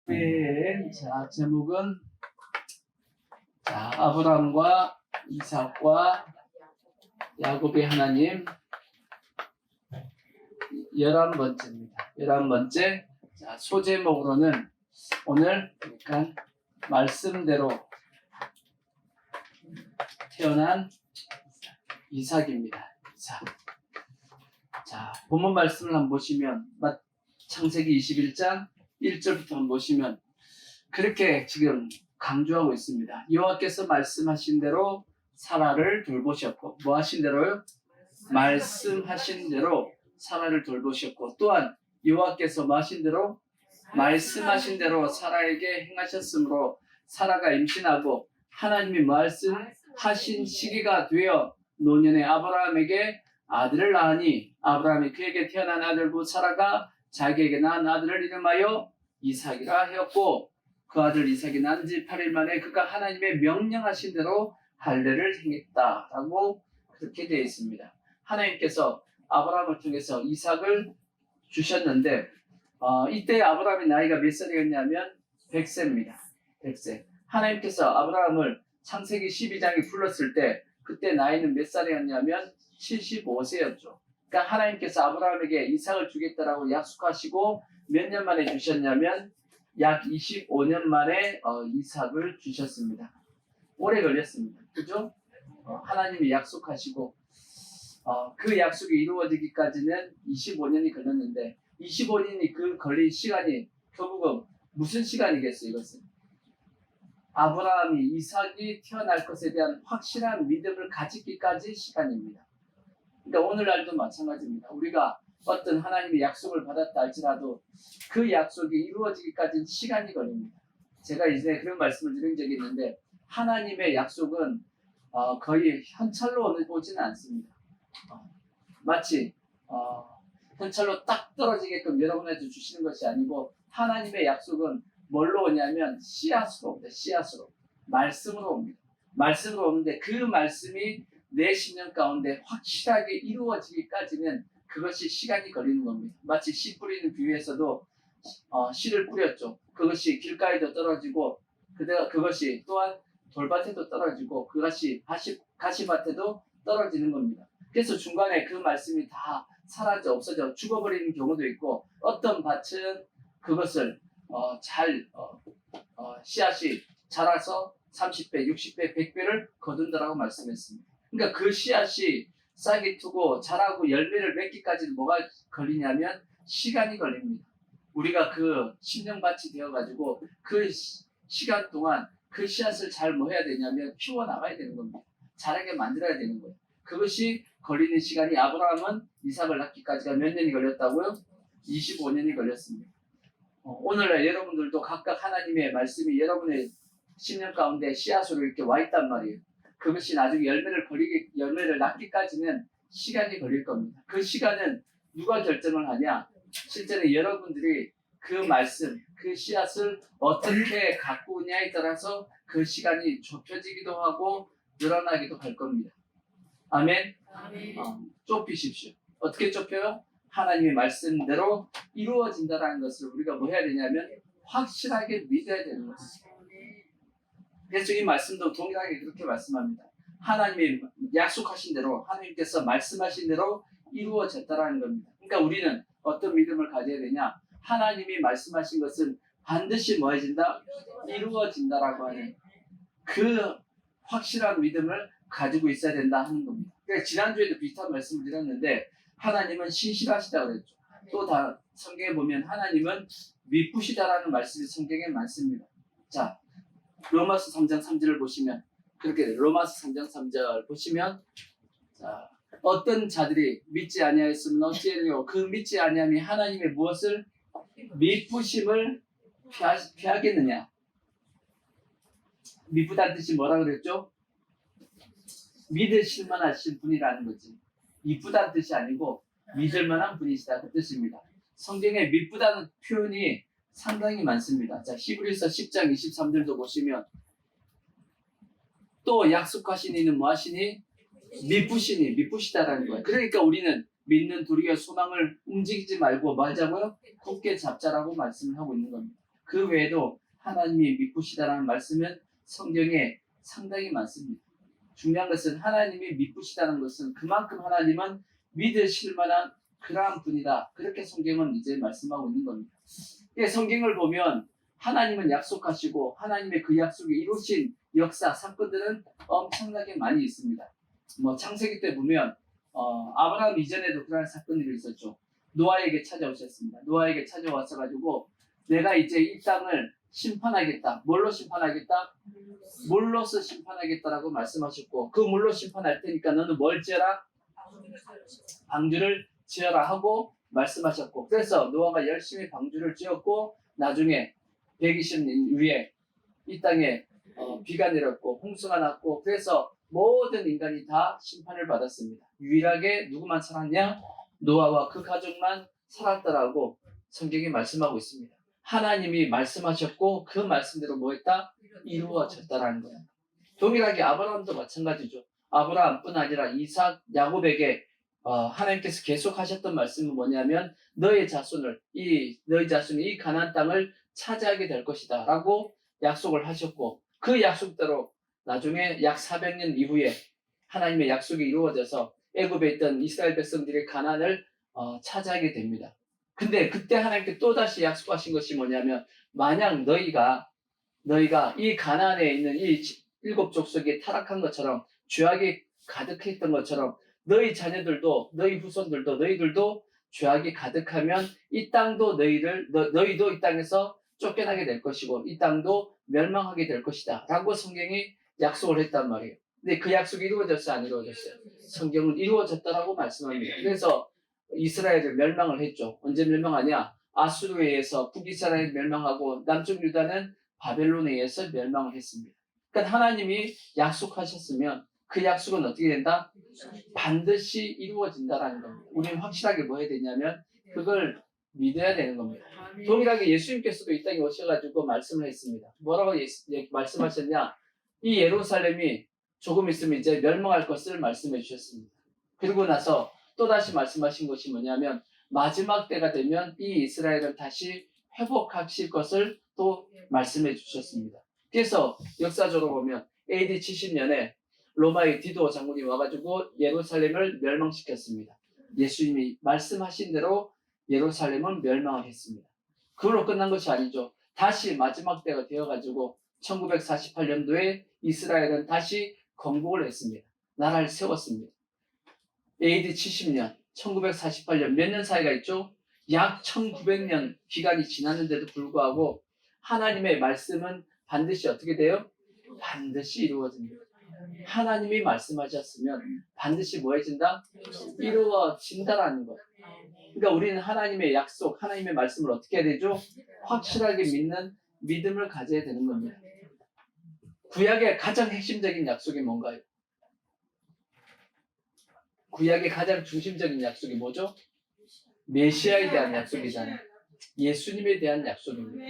자, 제목은 아브라함과 이삭과 야곱의 하나님 11번째입니다. 11번째. 자, 소제목으로는 오늘 약간 말씀대로 태어난 이삭입니다. 이삭. 자, 본문 말씀을 한번 보시면 창세기 21장 1절부터 한번 보시면 그렇게 지금 강조하고 있습니다. 여호와께서 말씀하신 대로 사라를 돌보셨고, 뭐 하신 대로요? 말씀하신 대로 사라를 돌보셨고, 또한 여호와께서 뭐 하신 대로? 말씀하신 대로 사라에게 행하셨으므로 사라가 임신하고 하나님이 말씀하신 시기가 되어 노년에 아브라함에게 아들을 낳으니 아브라함이 그에게 태어난 아들고 사라가 자기에게 낳은 아들을 이름하여 이삭이라 하였고, 그 아들 이삭이 난 지 8일 만에 그가 하나님의 명령하신 대로 할례를 행했다라고 그렇게 되어 있습니다. 하나님께서 아브라함을 통해서 이삭을 주셨는데 이때 아브라함의 나이가 몇 살이었냐면 100세입니다. 100세. 하나님께서 아브라함을 창세기 12장에 불렀을 때 그때 나이는 몇 살이었냐면 75세였죠. 그러니까 하나님께서 아브라함에게 이삭을 주겠다라고 약속하시고 몇 년 만에 주셨냐면 약 25년 만에 이삭을 주셨습니다. 오래 걸렸습니다. 그죠? 하나님이 약속하시고 그 약속이 이루어지기까지는 25년이 걸렸는데 25년이 그 걸린 시간이 결국은 무슨 시간이겠어요? 이것은 아브라함이 이삭이 태어날 것에 대한 확실한 믿음을 가지기까지 시간입니다. 그러니까 오늘날도 마찬가지입니다. 우리가 어떤 하나님의 약속을 받았다 할지라도 그 약속이 이루어지기까지는 시간이 걸립니다. 제가 이제 그런 말씀을 드린 적이 있는데 하나님의 약속은 거의 현찰로 오지는 않습니다. 마치 현찰로 딱 떨어지게끔 여러분한테 주시는 것이 아니고 하나님의 약속은 뭘로 오냐면 씨앗으로 옵니다. 씨앗으로. 말씀으로 옵니다. 말씀으로 오는데 그 말씀이 내 심령 가운데 확실하게 이루어지기까지는 그것이 시간이 걸리는 겁니다. 마치 씨 뿌리는 비유에서도 씨를 뿌렸죠. 그것이 길가에도 떨어지고 그것이 또한 돌밭에도 떨어지고 그것이 가시밭에도 떨어지는 겁니다. 그래서 중간에 그 말씀이 다 사라져 없어져 죽어버리는 경우도 있고 어떤 밭은 그것을 씨앗이 자라서 30배, 60배, 100배를 거둔다라고 말씀했습니다. 그러니까 그 씨앗이 싹이 트고 자라고 열매를 맺기까지는 뭐가 걸리냐면 시간이 걸립니다. 우리가 그 심령밭이 되어가지고 그 시간 동안 그 씨앗을 잘 뭐 해야 되냐면 키워나가야 되는 겁니다. 자라게 만들어야 되는 거예요. 그것이 걸리는 시간이 아브라함은 이삭을 낳기까지가 몇 년이 걸렸다고요? 25년이 걸렸습니다. 오늘날 여러분들도 각각 하나님의 말씀이 여러분의 심령 가운데 씨앗으로 이렇게 와 있단 말이에요. 그것이 나중에 열매를 낳기까지는 시간이 걸릴 겁니다. 그 시간은 누가 결정을 하냐? 실제로 여러분들이 그 말씀, 그 씨앗을 어떻게 가꾸느냐에 따라서 그 시간이 좁혀지기도 하고 늘어나기도 할 겁니다. 아멘? 좁히십시오. 어떻게 좁혀요? 하나님의 말씀대로 이루어진다는 것을 우리가 뭐 해야 되냐면 확실하게 믿어야 되는 것이죠. 그래서 이 말씀도 동일하게 그렇게 말씀합니다. 하나님이 약속하신 대로 하나님께서 말씀하신 대로 이루어졌다라는 겁니다. 그러니까 우리는 어떤 믿음을 가져야 되냐? 하나님이 말씀하신 것은 반드시 뭐 해진다? 이루어진다라고 하는 그 확실한 믿음을 가지고 있어야 된다 하는 겁니다. 그러니까 지난주에도 비슷한 말씀을 드렸는데 하나님은 신실하시다고 그랬죠. 또 다 성경에 보면 하나님은 미쁘시다라는 말씀이 성경에 많습니다. 자, 로마서 3장 3절을 보시면 그렇게 로마서 3장 3절 보시면 자, 어떤 자들이 믿지 아니하였으면 어찌하리요? 그 믿지 아니함이 하나님의 무엇을? 미쁘심을 피하겠느냐? 미쁘다는 뜻이 뭐라 그랬죠? 믿으실 만하신 분이라는 거지. 이쁘다는 뜻이 아니고 믿을 만한 분이시다 그 뜻입니다. 성경에 미쁘다는 표현이 상당히 많습니다. 자, 히브리서 10장 23절도 보시면 또 약속하신 이는 뭐 하시니? 미쁘시다라는 거예요. 그러니까 우리는 믿는 도리와 소망을 움직이지 말고 뭐 하자고요? 굳게 잡자라고 말씀을 하고 있는 겁니다. 그 외에도 하나님이 미쁘시다라는 말씀은 성경에 상당히 많습니다. 중요한 것은 하나님이 미쁘시다는 것은 그만큼 하나님은 믿으실 만한 그러한 분이다. 그렇게 성경은 이제 말씀하고 있는 겁니다. 성경을 보면 하나님은 약속하시고 하나님의 그 약속에 이루신 역사, 사건들은 엄청나게 많이 있습니다. 창세기 때 보면 아브라함 이전에도 그런 사건들이 있었죠. 노아에게 찾아오셨습니다. 노아에게 찾아와서 가지고 내가 이제 이 땅을 심판하겠다. 뭘로 심판하겠다? 물로서 심판하겠다라고 말씀하셨고, 그 물로 심판할 테니까 너는 뭘 지어라? 방주를 지어라 하고 말씀하셨고, 그래서 노아가 열심히 방주를 지었고 나중에 120년 후에 이 땅에 비가 내렸고 홍수가 났고, 그래서 모든 인간이 다 심판을 받았습니다. 유일하게 누구만 살았냐? 노아와 그 가족만 살았다라고 성경이 말씀하고 있습니다. 하나님이 말씀하셨고 그 말씀대로 뭐 했다? 이루어졌다라는 거예요. 동일하게 아브라함도 마찬가지죠. 아브라함뿐 아니라 이삭, 야곱에게 하나님께서 계속 하셨던 말씀은 뭐냐면 너희 자손이 이 가나안 땅을 차지하게 될 것이다 라고 약속을 하셨고, 그 약속대로 나중에 약 400년 이후에 하나님의 약속이 이루어져서 애굽에 있던 이스라엘 백성들이 가나안을 차지하게 됩니다. 근데 그때 하나님께 또다시 약속하신 것이 뭐냐면, 만약 너희가 이 가나안에 있는 이 7 족속이 타락한 것처럼, 죄악이 가득했던 것처럼 너희 자녀들도, 너희 후손들도, 너희들도 죄악이 가득하면 이 땅도 너희도 이 땅에서 쫓겨나게 될 것이고 이 땅도 멸망하게 될 것이다 라고 성경이 약속을 했단 말이에요. 근데 그 약속이 이루어졌어요, 안 이루어졌어요? 성경은 이루어졌다라고 말씀합니다. 그래서 이스라엘을 멸망을 했죠. 언제 멸망하냐? 아수르에 의해서 북이스라엘 멸망하고 남쪽 유다는 바벨론에 의해서 멸망을 했습니다. 그러니까 하나님이 약속하셨으면 그 약속은 어떻게 된다? 반드시 이루어진다라는 겁니다. 우리는 확실하게 뭐 해야 되냐면 그걸 믿어야 되는 겁니다. 동일하게 예수님께서도 이 땅에 오셔가지고 말씀을 했습니다. 뭐라고 말씀하셨냐? 이 예루살렘이 조금 있으면 이제 멸망할 것을 말씀해 주셨습니다. 그리고 나서 또다시 말씀하신 것이 뭐냐면 마지막 때가 되면 이 이스라엘을 다시 회복하실 것을 또 말씀해 주셨습니다. 그래서 역사적으로 보면 AD 70년에 로마의 디도 장군이 와가지고 예루살렘을 멸망시켰습니다. 예수님이 말씀하신 대로 예루살렘은 멸망을 했습니다. 그걸로 끝난 것이 아니죠. 다시 마지막 때가 되어가지고 1948년도에 이스라엘은 다시 건국을 했습니다. 나라를 세웠습니다. AD 70년, 1948년 몇 년 사이가 있죠? 약 1900년 기간이 지났는데도 불구하고 하나님의 말씀은 반드시 어떻게 돼요? 반드시 이루어집니다. 하나님이 말씀하셨으면 반드시 뭐 해진다? 이루어진다라는 거예요. 그러니까 우리는 하나님의 약속, 하나님의 말씀을 어떻게 해야 되죠? 확실하게 믿는 믿음을 가져야 되는 겁니다. 구약의 가장 핵심적인 약속이 뭔가요? 구약의 가장 중심적인 약속이 뭐죠? 메시아에 대한 약속이잖아요. 예수님에 대한 약속입니다.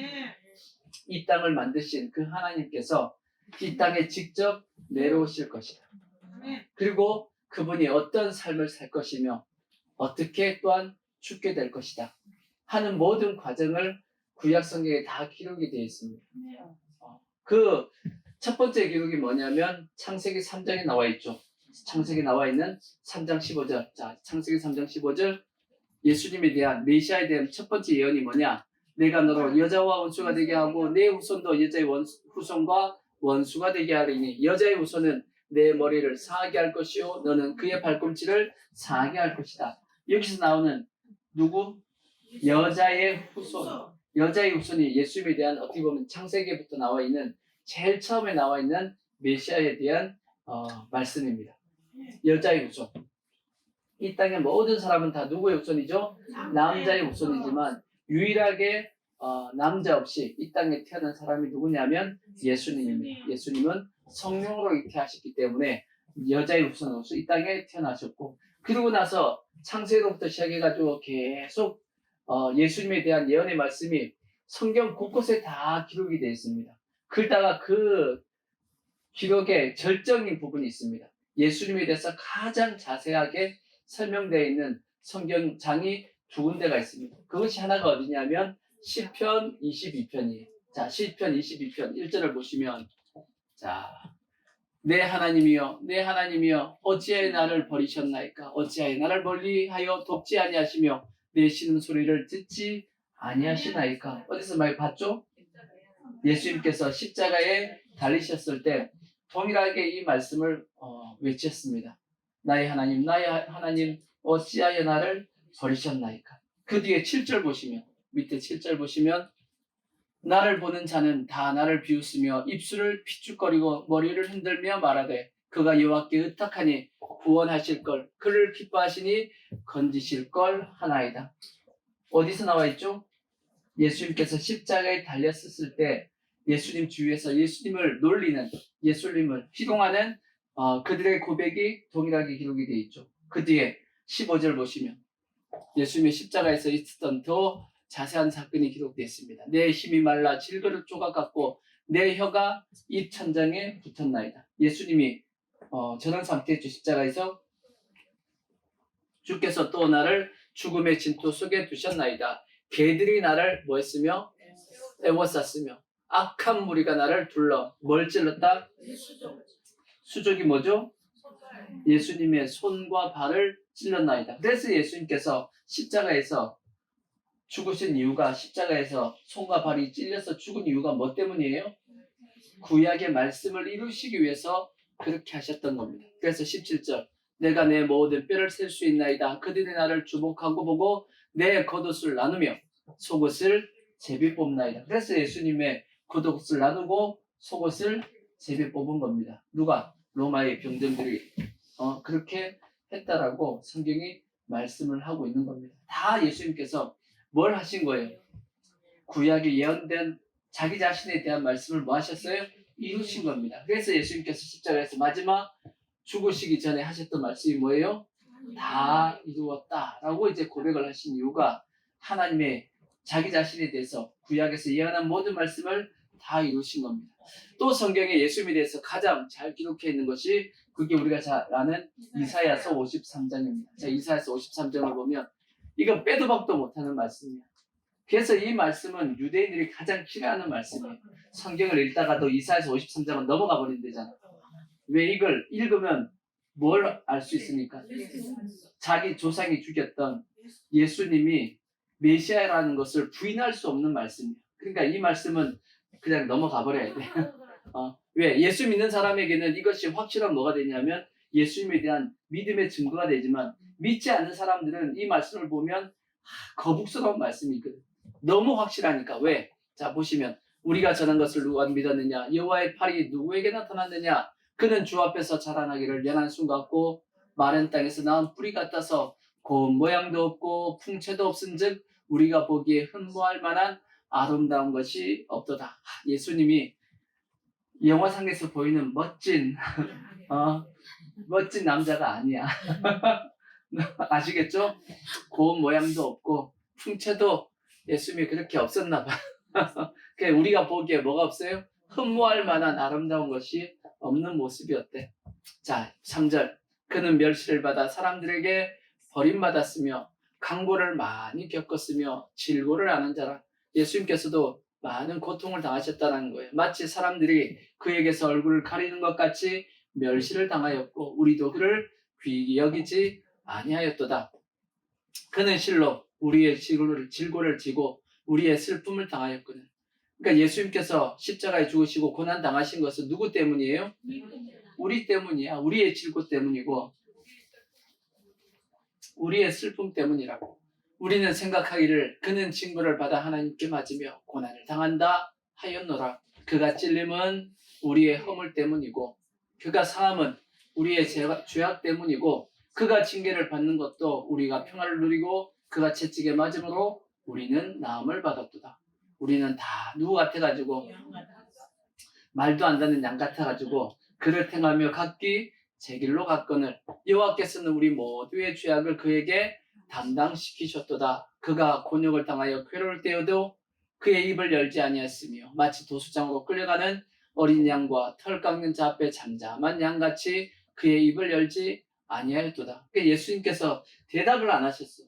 이 땅을 만드신 그 하나님께서 이 땅에 직접 내려오실 것이다. 그리고 그분이 어떤 삶을 살 것이며 어떻게 또한 죽게 될 것이다 하는 모든 과정을 구약 성경에 다 기록이 되어 있습니다. 그 첫 번째 기록이 뭐냐면 창세기 3장에 나와 있죠. 창세기 나와 있는 3장 15절. 자, 창세기 3장 15절 예수님에 대한, 메시아에 대한 첫 번째 예언이 뭐냐? 내가 너로 여자와 원수가 되게 하고 내 후손도 여자의 후손과 원수가 되게 하리니 여자의 후손은 내 머리를 상하게 할 것이요 너는 그의 발꿈치를 상하게 할 것이다. 여기서 나오는 누구? 여자의 후손. 여자의 후손이 예수님에 대한, 어떻게 보면 창세기부터 나와 있는 제일 처음에 나와 있는 메시아에 대한 말씀입니다. 여자의 후손. 이 땅의 모든 사람은 다 누구의 후손이죠? 남자의 후손이지만 유일하게 남자 없이 이 땅에 태어난 사람이 누구냐면 예수님입니다. 예수님은 성령으로 잉태하셨기 때문에 여자의 후손으로서 이 땅에 태어나셨고, 그리고 나서 창세기로부터 시작해가지고 계속 예수님에 대한 예언의 말씀이 성경 곳곳에 다 기록이 되어 있습니다. 그러다가 그 기록의 절정인 부분이 있습니다. 예수님에 대해서 가장 자세하게 설명되어 있는 성경장이 두 군데가 있습니다. 그것이 하나가 어디냐면 시편 22편이에요. 자, 시편 22편 1절을 보시면 자, 내 하나님이여 내 하나님이여 어찌하여 나를 버리셨나이까 어찌하여 나를 멀리하여 돕지 아니하시며 내 신음소리를 듣지 아니하시나이까. 어디서 많이 봤죠? 예수님께서 십자가에 달리셨을 때 동일하게 이 말씀을 외쳤습니다. 나의 하나님 어찌하여 나를 버리셨나이까. 그 뒤에 7절 보시면 밑에 7절 보시면 나를 보는 자는 다 나를 비웃으며 입술을 피죽거리고 머리를 흔들며 말하되 그가 여호와께 의탁하니 구원하실 걸 그를 기뻐하시니 건지실 걸 하나이다. 어디서 나와 있죠? 예수님께서 십자가에 달렸었을 때 예수님 주위에서 예수님을 놀리는 예수님을 희롱하는 그들의 고백이 동일하게 기록이 되어 있죠. 그 뒤에 15절 보시면 예수님의 십자가에서 있었던 더 자세한 사건이 기록되어 있습니다. 내 힘이 말라 질그릇 조각 같고 내 혀가 입 천장에 붙었나이다. 예수님이 저런 상태였죠. 십자가에서 주께서 또 나를 죽음의 진토 속에 두셨나이다. 개들이 나를 뭐 했으며 애워쌌으며 악한 무리가 나를 둘러 뭘 찔렀다? 수족이 뭐죠? 예수님의 손과 발을 찔렀나이다. 그래서 예수님께서 십자가에서 죽으신 이유가 십자가에서 손과 발이 찔려서 죽은 이유가 뭐 때문이에요? 구약의 말씀을 이루시기 위해서 그렇게 하셨던 겁니다. 그래서 17절 내가 내 모든 뼈를 셀 수 있나이다. 그들이 나를 주목하고 보고 내 겉옷을 나누며 속옷을 제비 뽑나이다. 그래서 예수님의 겉옷을 나누고 속옷을 제비 뽑은 겁니다. 누가? 로마의 병정들이 그렇게 했다라고 성경이 말씀을 하고 있는 겁니다. 다 예수님께서 뭘 하신 거예요? 구약에 예언된 자기 자신에 대한 말씀을 뭐 하셨어요? 이루신 겁니다. 그래서 예수님께서 십자가에서 마지막 죽으시기 전에 하셨던 말씀이 뭐예요? 다 이루었다라고 이제 고백을 하신 이유가 하나님의 자기 자신에 대해서 구약에서 예언한 모든 말씀을 다 이루신 겁니다. 또 성경에 예수님에 대해서 가장 잘 기록해 있는 것이 그게 우리가 잘 아는 이사야서 53장입니다. 자, 이사야서 53장을 보면 이건 빼도 박도 못하는 말씀이에요. 그래서 이 말씀은 유대인들이 가장 싫어하는 말씀이에요. 성경을 읽다가도 이사야서 53장은 넘어가 버린대잖아. 왜 이걸 읽으면 뭘 알 수 있습니까? 자기 조상이 죽였던 예수님이 메시아라는 것을 부인할 수 없는 말씀이에요. 그러니까 이 말씀은 그냥 넘어가 버려야 돼. 왜? 예수 믿는 사람에게는 이것이 확실한 뭐가 되냐면 예수님에 대한 믿음의 증거가 되지만 믿지 않는 사람들은 이 말씀을 보면 거북스러운 말씀이 있거든. 너무 확실하니까. 왜? 자, 보시면 우리가 전한 것을 누가 믿었느냐? 여호와의 팔이 누구에게 나타났느냐? 그는 주 앞에서 자라나기를 연한 순 같고 마른 땅에서 나온 뿌리 같아서 고운 모양도 없고 풍채도 없은즉 우리가 보기에 흠모할 만한 아름다운 것이 없도다. 예수님이 영화상에서 보이는 멋진 멋진 남자가 아니야. 아시겠죠? 고운 모양도 없고 풍채도 예수님이 그렇게 없었나 봐. 그러니까 우리가 보기에 뭐가 없어요? 흠모할 만한 아름다운 것이 없는 모습이었대. 자, 3절 그는 멸시를 받아 사람들에게 버림받았으며 강고를 많이 겪었으며 질고를 아는 자라. 예수님께서도 많은 고통을 당하셨다는 거예요. 마치 사람들이 그에게서 얼굴을 가리는 것 같이 멸시를 당하였고 우리도 그를 귀히 여기지 아니하였도다. 그는 실로 우리의 질고를 지고 우리의 슬픔을 당하였거든. 그러니까 예수님께서 십자가에 죽으시고 고난 당하신 것은 누구 때문이에요? 우리 때문이야. 우리의 질고 때문이고 우리의 슬픔 때문이라고. 우리는 생각하기를 그는 징벌을 받아 하나님께 맞으며 고난을 당한다 하였노라. 그가 찔림은 우리의 허물 때문이고 그가 상함은 우리의 죄악 때문이고 그가 징계를 받는 것도 우리가 평안을 누리고 그가 채찍에 맞음으로 우리는 나음을 받았도다. 우리는 다 누구 같아가지고 말도 안 듣는 양 같아가지고 그를 행하며 각기 제 길로 갔거늘 여호와께서는 우리 모두의 죄악을 그에게 담당시키셨도다. 그가 곤욕을 당하여 괴로울 때에도 그의 입을 열지 아니했으며 마치 도수장으로 끌려가는 어린 양과 털 깎는 자 앞에 잠잠한 양같이 그의 입을 열지 아니하였도다. 그러니까 예수님께서 대답을 안 하셨어요.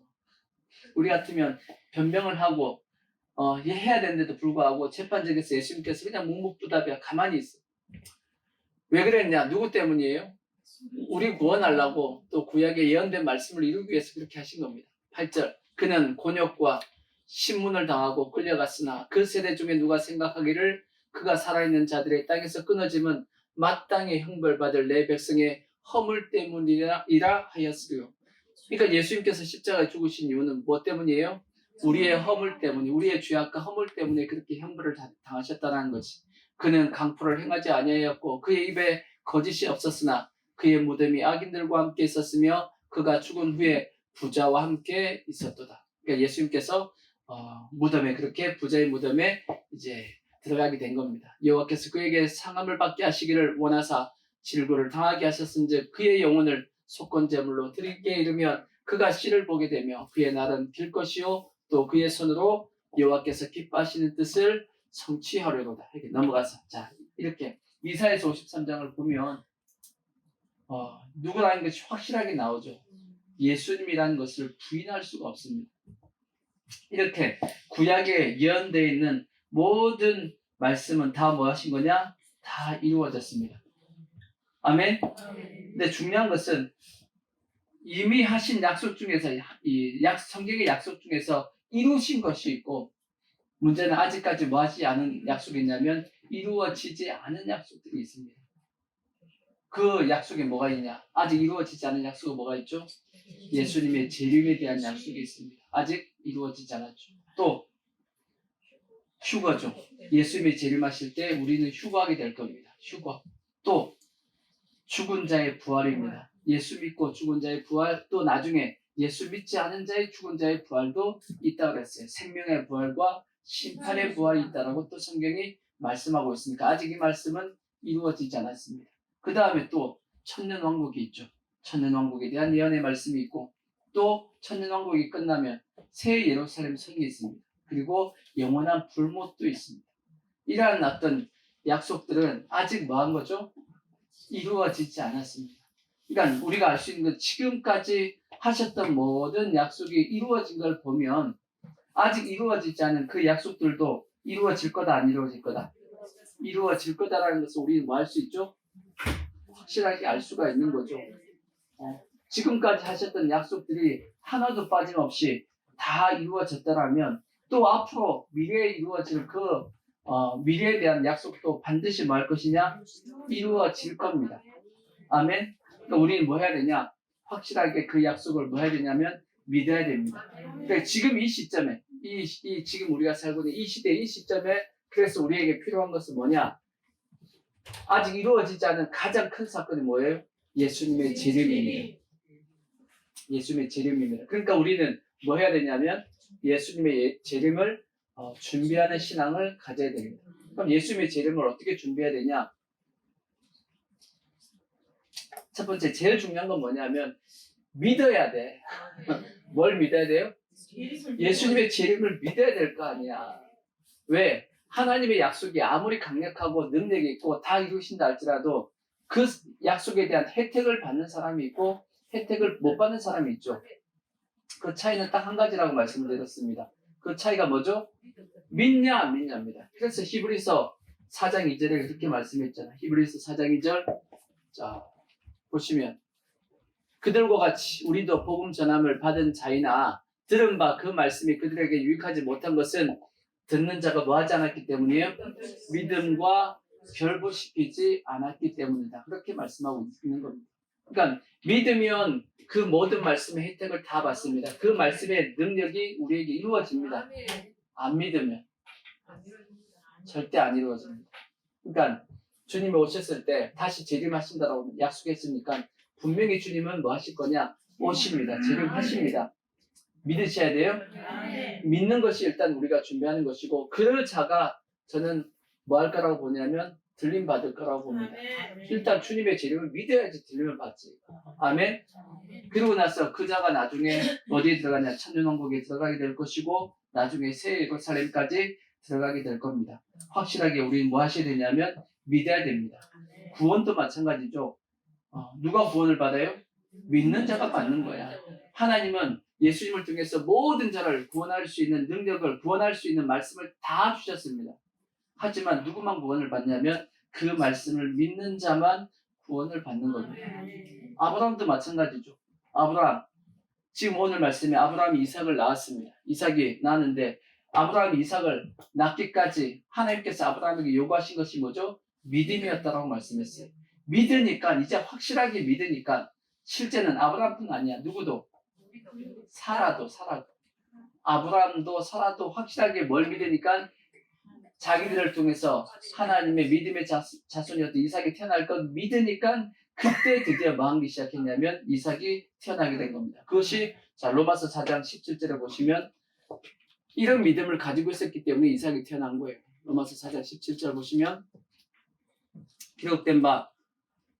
우리 같으면 변명을 하고 해야 되는데도 불구하고 재판장에서 예수님께서 그냥 묵묵부답이야 가만히 있어. 왜 그랬냐? 누구 때문이에요? 우리 구원하려고 또 구약의 예언된 말씀을 이루기 위해서 그렇게 하신 겁니다. 8절 그는 곤욕과 신문을 당하고 끌려갔으나 그 세대 중에 누가 생각하기를 그가 살아있는 자들의 땅에서 끊어짐은 마땅히 형벌받을 내 백성의 허물 때문이라 하였으리요. 그러니까 예수님께서 십자가에 죽으신 이유는 무엇 때문이에요? 우리의 허물 때문에, 우리의 죄악과 허물 때문에 그렇게 형벌을 당하셨다는 거지. 그는 강포를 행하지 아니하였고 그의 입에 거짓이 없었으나 그의 무덤이 악인들과 함께 있었으며 그가 죽은 후에 부자와 함께 있었도다. 그러니까 예수님께서 무덤에 그렇게 부자의 무덤에 이제 들어가게 된 겁니다. 여호와께서 그에게 상함을 받게 하시기를 원하사 질고를 당하게 하셨은즉 그의 영혼을 속건제물로 드리게 이르면 그가 씨를 보게 되며 그의 날은 길 것이요 또 그의 손으로 여호와께서 기뻐하시는 뜻을 성취하려고다. 이렇게 넘어가서 자 이렇게 이사야서 53장을 보면 누구라는 것이 확실하게 나오죠. 예수님이라는 것을 부인할 수가 없습니다. 이렇게 구약에 예언되어 있는 모든 말씀은 다 뭐 하신 거냐? 다 이루어졌습니다. 아멘? 근데 중요한 것은 이미 하신 약속 중에서 성경의 약속 중에서 이루신 것이 있고 문제는 아직까지 뭐 하지 않은 약속이 있냐면 이루어지지 않은 약속들이 있습니다. 그 약속에 뭐가 있냐? 아직 이루어지지 않은 약속은 뭐가 있죠? 예수님의 재림에 대한 약속이 있습니다. 아직 이루어지지 않았죠. 또 휴거죠. 예수님이 재림하실 때 우리는 휴거하게 될 겁니다. 휴거. 또 죽은 자의 부활입니다. 예수 믿고 죽은 자의 부활, 또 나중에 예수 믿지 않은 자의 죽은 자의 부활도 있다고 그랬어요. 생명의 부활과 심판의 부활이 있다라고 또 성경이 말씀하고 있으니까 아직 이 말씀은 이루어지지 않았습니다. 그 다음에 또 천년왕국이 있죠. 천년왕국에 대한 예언의 말씀이 있고 또 천년왕국이 끝나면 새 예루살렘 성이 있습니다. 그리고 영원한 불못도 있습니다. 이러한 어떤 약속들은 아직 뭐한 거죠? 이루어지지 않았습니다. 그러니까 우리가 알 수 있는 건 지금까지 하셨던 모든 약속이 이루어진 걸 보면 아직 이루어지지 않은 그 약속들도 이루어질 거다 안 이루어질 거다? 이루어질 거다라는 것을 우리는 뭐 할 수 있죠? 확실하게 알 수가 있는 거죠. 지금까지 하셨던 약속들이 하나도 빠짐없이 다 이루어졌다라면 또 앞으로 미래에 이루어질 미래에 대한 약속도 반드시 뭐 할 것이냐? 이루어질 겁니다. 아멘? 그러니까 우리는 뭐 해야 되냐? 확실하게 그 약속을 뭐 해야 되냐면 믿어야 됩니다. 그러니까 지금 이 시점에 지금 우리가 살고 있는 이 시대 이 시점에 그래서 우리에게 필요한 것은 뭐냐? 아직 이루어지지 않은 가장 큰 사건이 뭐예요? 예수님의 재림입니다. 예수님의 재림입니다. 그러니까 우리는 뭐 해야 되냐면 예수님의 재림을 준비하는 신앙을 가져야 됩니다. 그럼 예수님의 재림을 어떻게 준비해야 되냐? 첫 번째 제일 중요한 건 뭐냐면 믿어야 돼. 뭘 믿어야 돼요? 예수님의 재림을 믿어야 될 거 아니야. 왜? 하나님의 약속이 아무리 강력하고 능력이 있고 다 이루신다 할지라도 그 약속에 대한 혜택을 받는 사람이 있고 혜택을 못 받는 사람이 있죠. 그 차이는 딱 한 가지라고 말씀을 드렸습니다. 그 차이가 뭐죠? 믿냐 안 믿냐입니다. 그래서 히브리서 4장 2절에 그렇게 말씀했잖아요. 히브리서 4장 2절 자 보시면 그들과 같이 우리도 복음 전함을 받은 자이나 들은 바 그 말씀이 그들에게 유익하지 못한 것은 듣는 자가 뭐하지 않았기 때문이에요? 믿음과 결부시키지 않았기 때문이다. 그렇게 말씀하고 있는 겁니다. 그러니까 믿으면 그 모든 말씀의 혜택을 다 받습니다. 그 말씀의 능력이 우리에게 이루어집니다. 안 믿으면 절대 안 이루어집니다. 그러니까 주님이 오셨을 때 다시 재림하신다라고 약속했으니까 분명히 주님은 뭐 하실 거냐? 오십니다. 재림하십니다. 믿으셔야 돼요? 믿는 것이 일단 우리가 준비하는 것이고 그 자가 저는 뭐 할 거라고 보냐면 들림 받을 거라고 봅니다. 일단 주님의 재림을 믿어야지 들림을 받지. 아멘? 그리고 나서 그 자가 나중에 어디에 들어가냐? 천년왕국에 들어가게 될 것이고 나중에 새 예루살렘까지 들어가게 될 겁니다. 확실하게 우리는 뭐 하셔야 되냐면 믿어야 됩니다. 구원도 마찬가지죠. 누가 구원을 받아요? 믿는 자가 받는 거야. 하나님은 예수님을 통해서 모든 자를 구원할 수 있는 능력을, 구원할 수 있는 말씀을 다 주셨습니다. 하지만 누구만 구원을 받냐면 그 말씀을 믿는 자만 구원을 받는 겁니다. 아브라함도 마찬가지죠. 아브라함, 지금 오늘 말씀에 아브라함이 이삭을 낳았습니다. 이삭이 낳았는데 아브라함이 이삭을 낳기까지 하나님께서 아브라함에게 요구하신 것이 뭐죠? 믿음이었다라고 말씀했어요. 믿으니까, 이제 확실하게 믿으니까, 실제는 아브라함뿐 아니야. 누구도 사라도 아브라함도 사라도 확실하게 뭘 믿으니까 자기들을 통해서 하나님의 믿음의 자손이었던 이삭이 태어날 것 믿으니까 그때 드디어 뭐 하기 시작했냐면 이삭이 태어나게 된 겁니다. 그것이 자 로마서 4장 17절에 보시면 이런 믿음을 가지고 있었기 때문에 이삭이 태어난 거예요. 로마서 4장 17절 보시면 기록된 바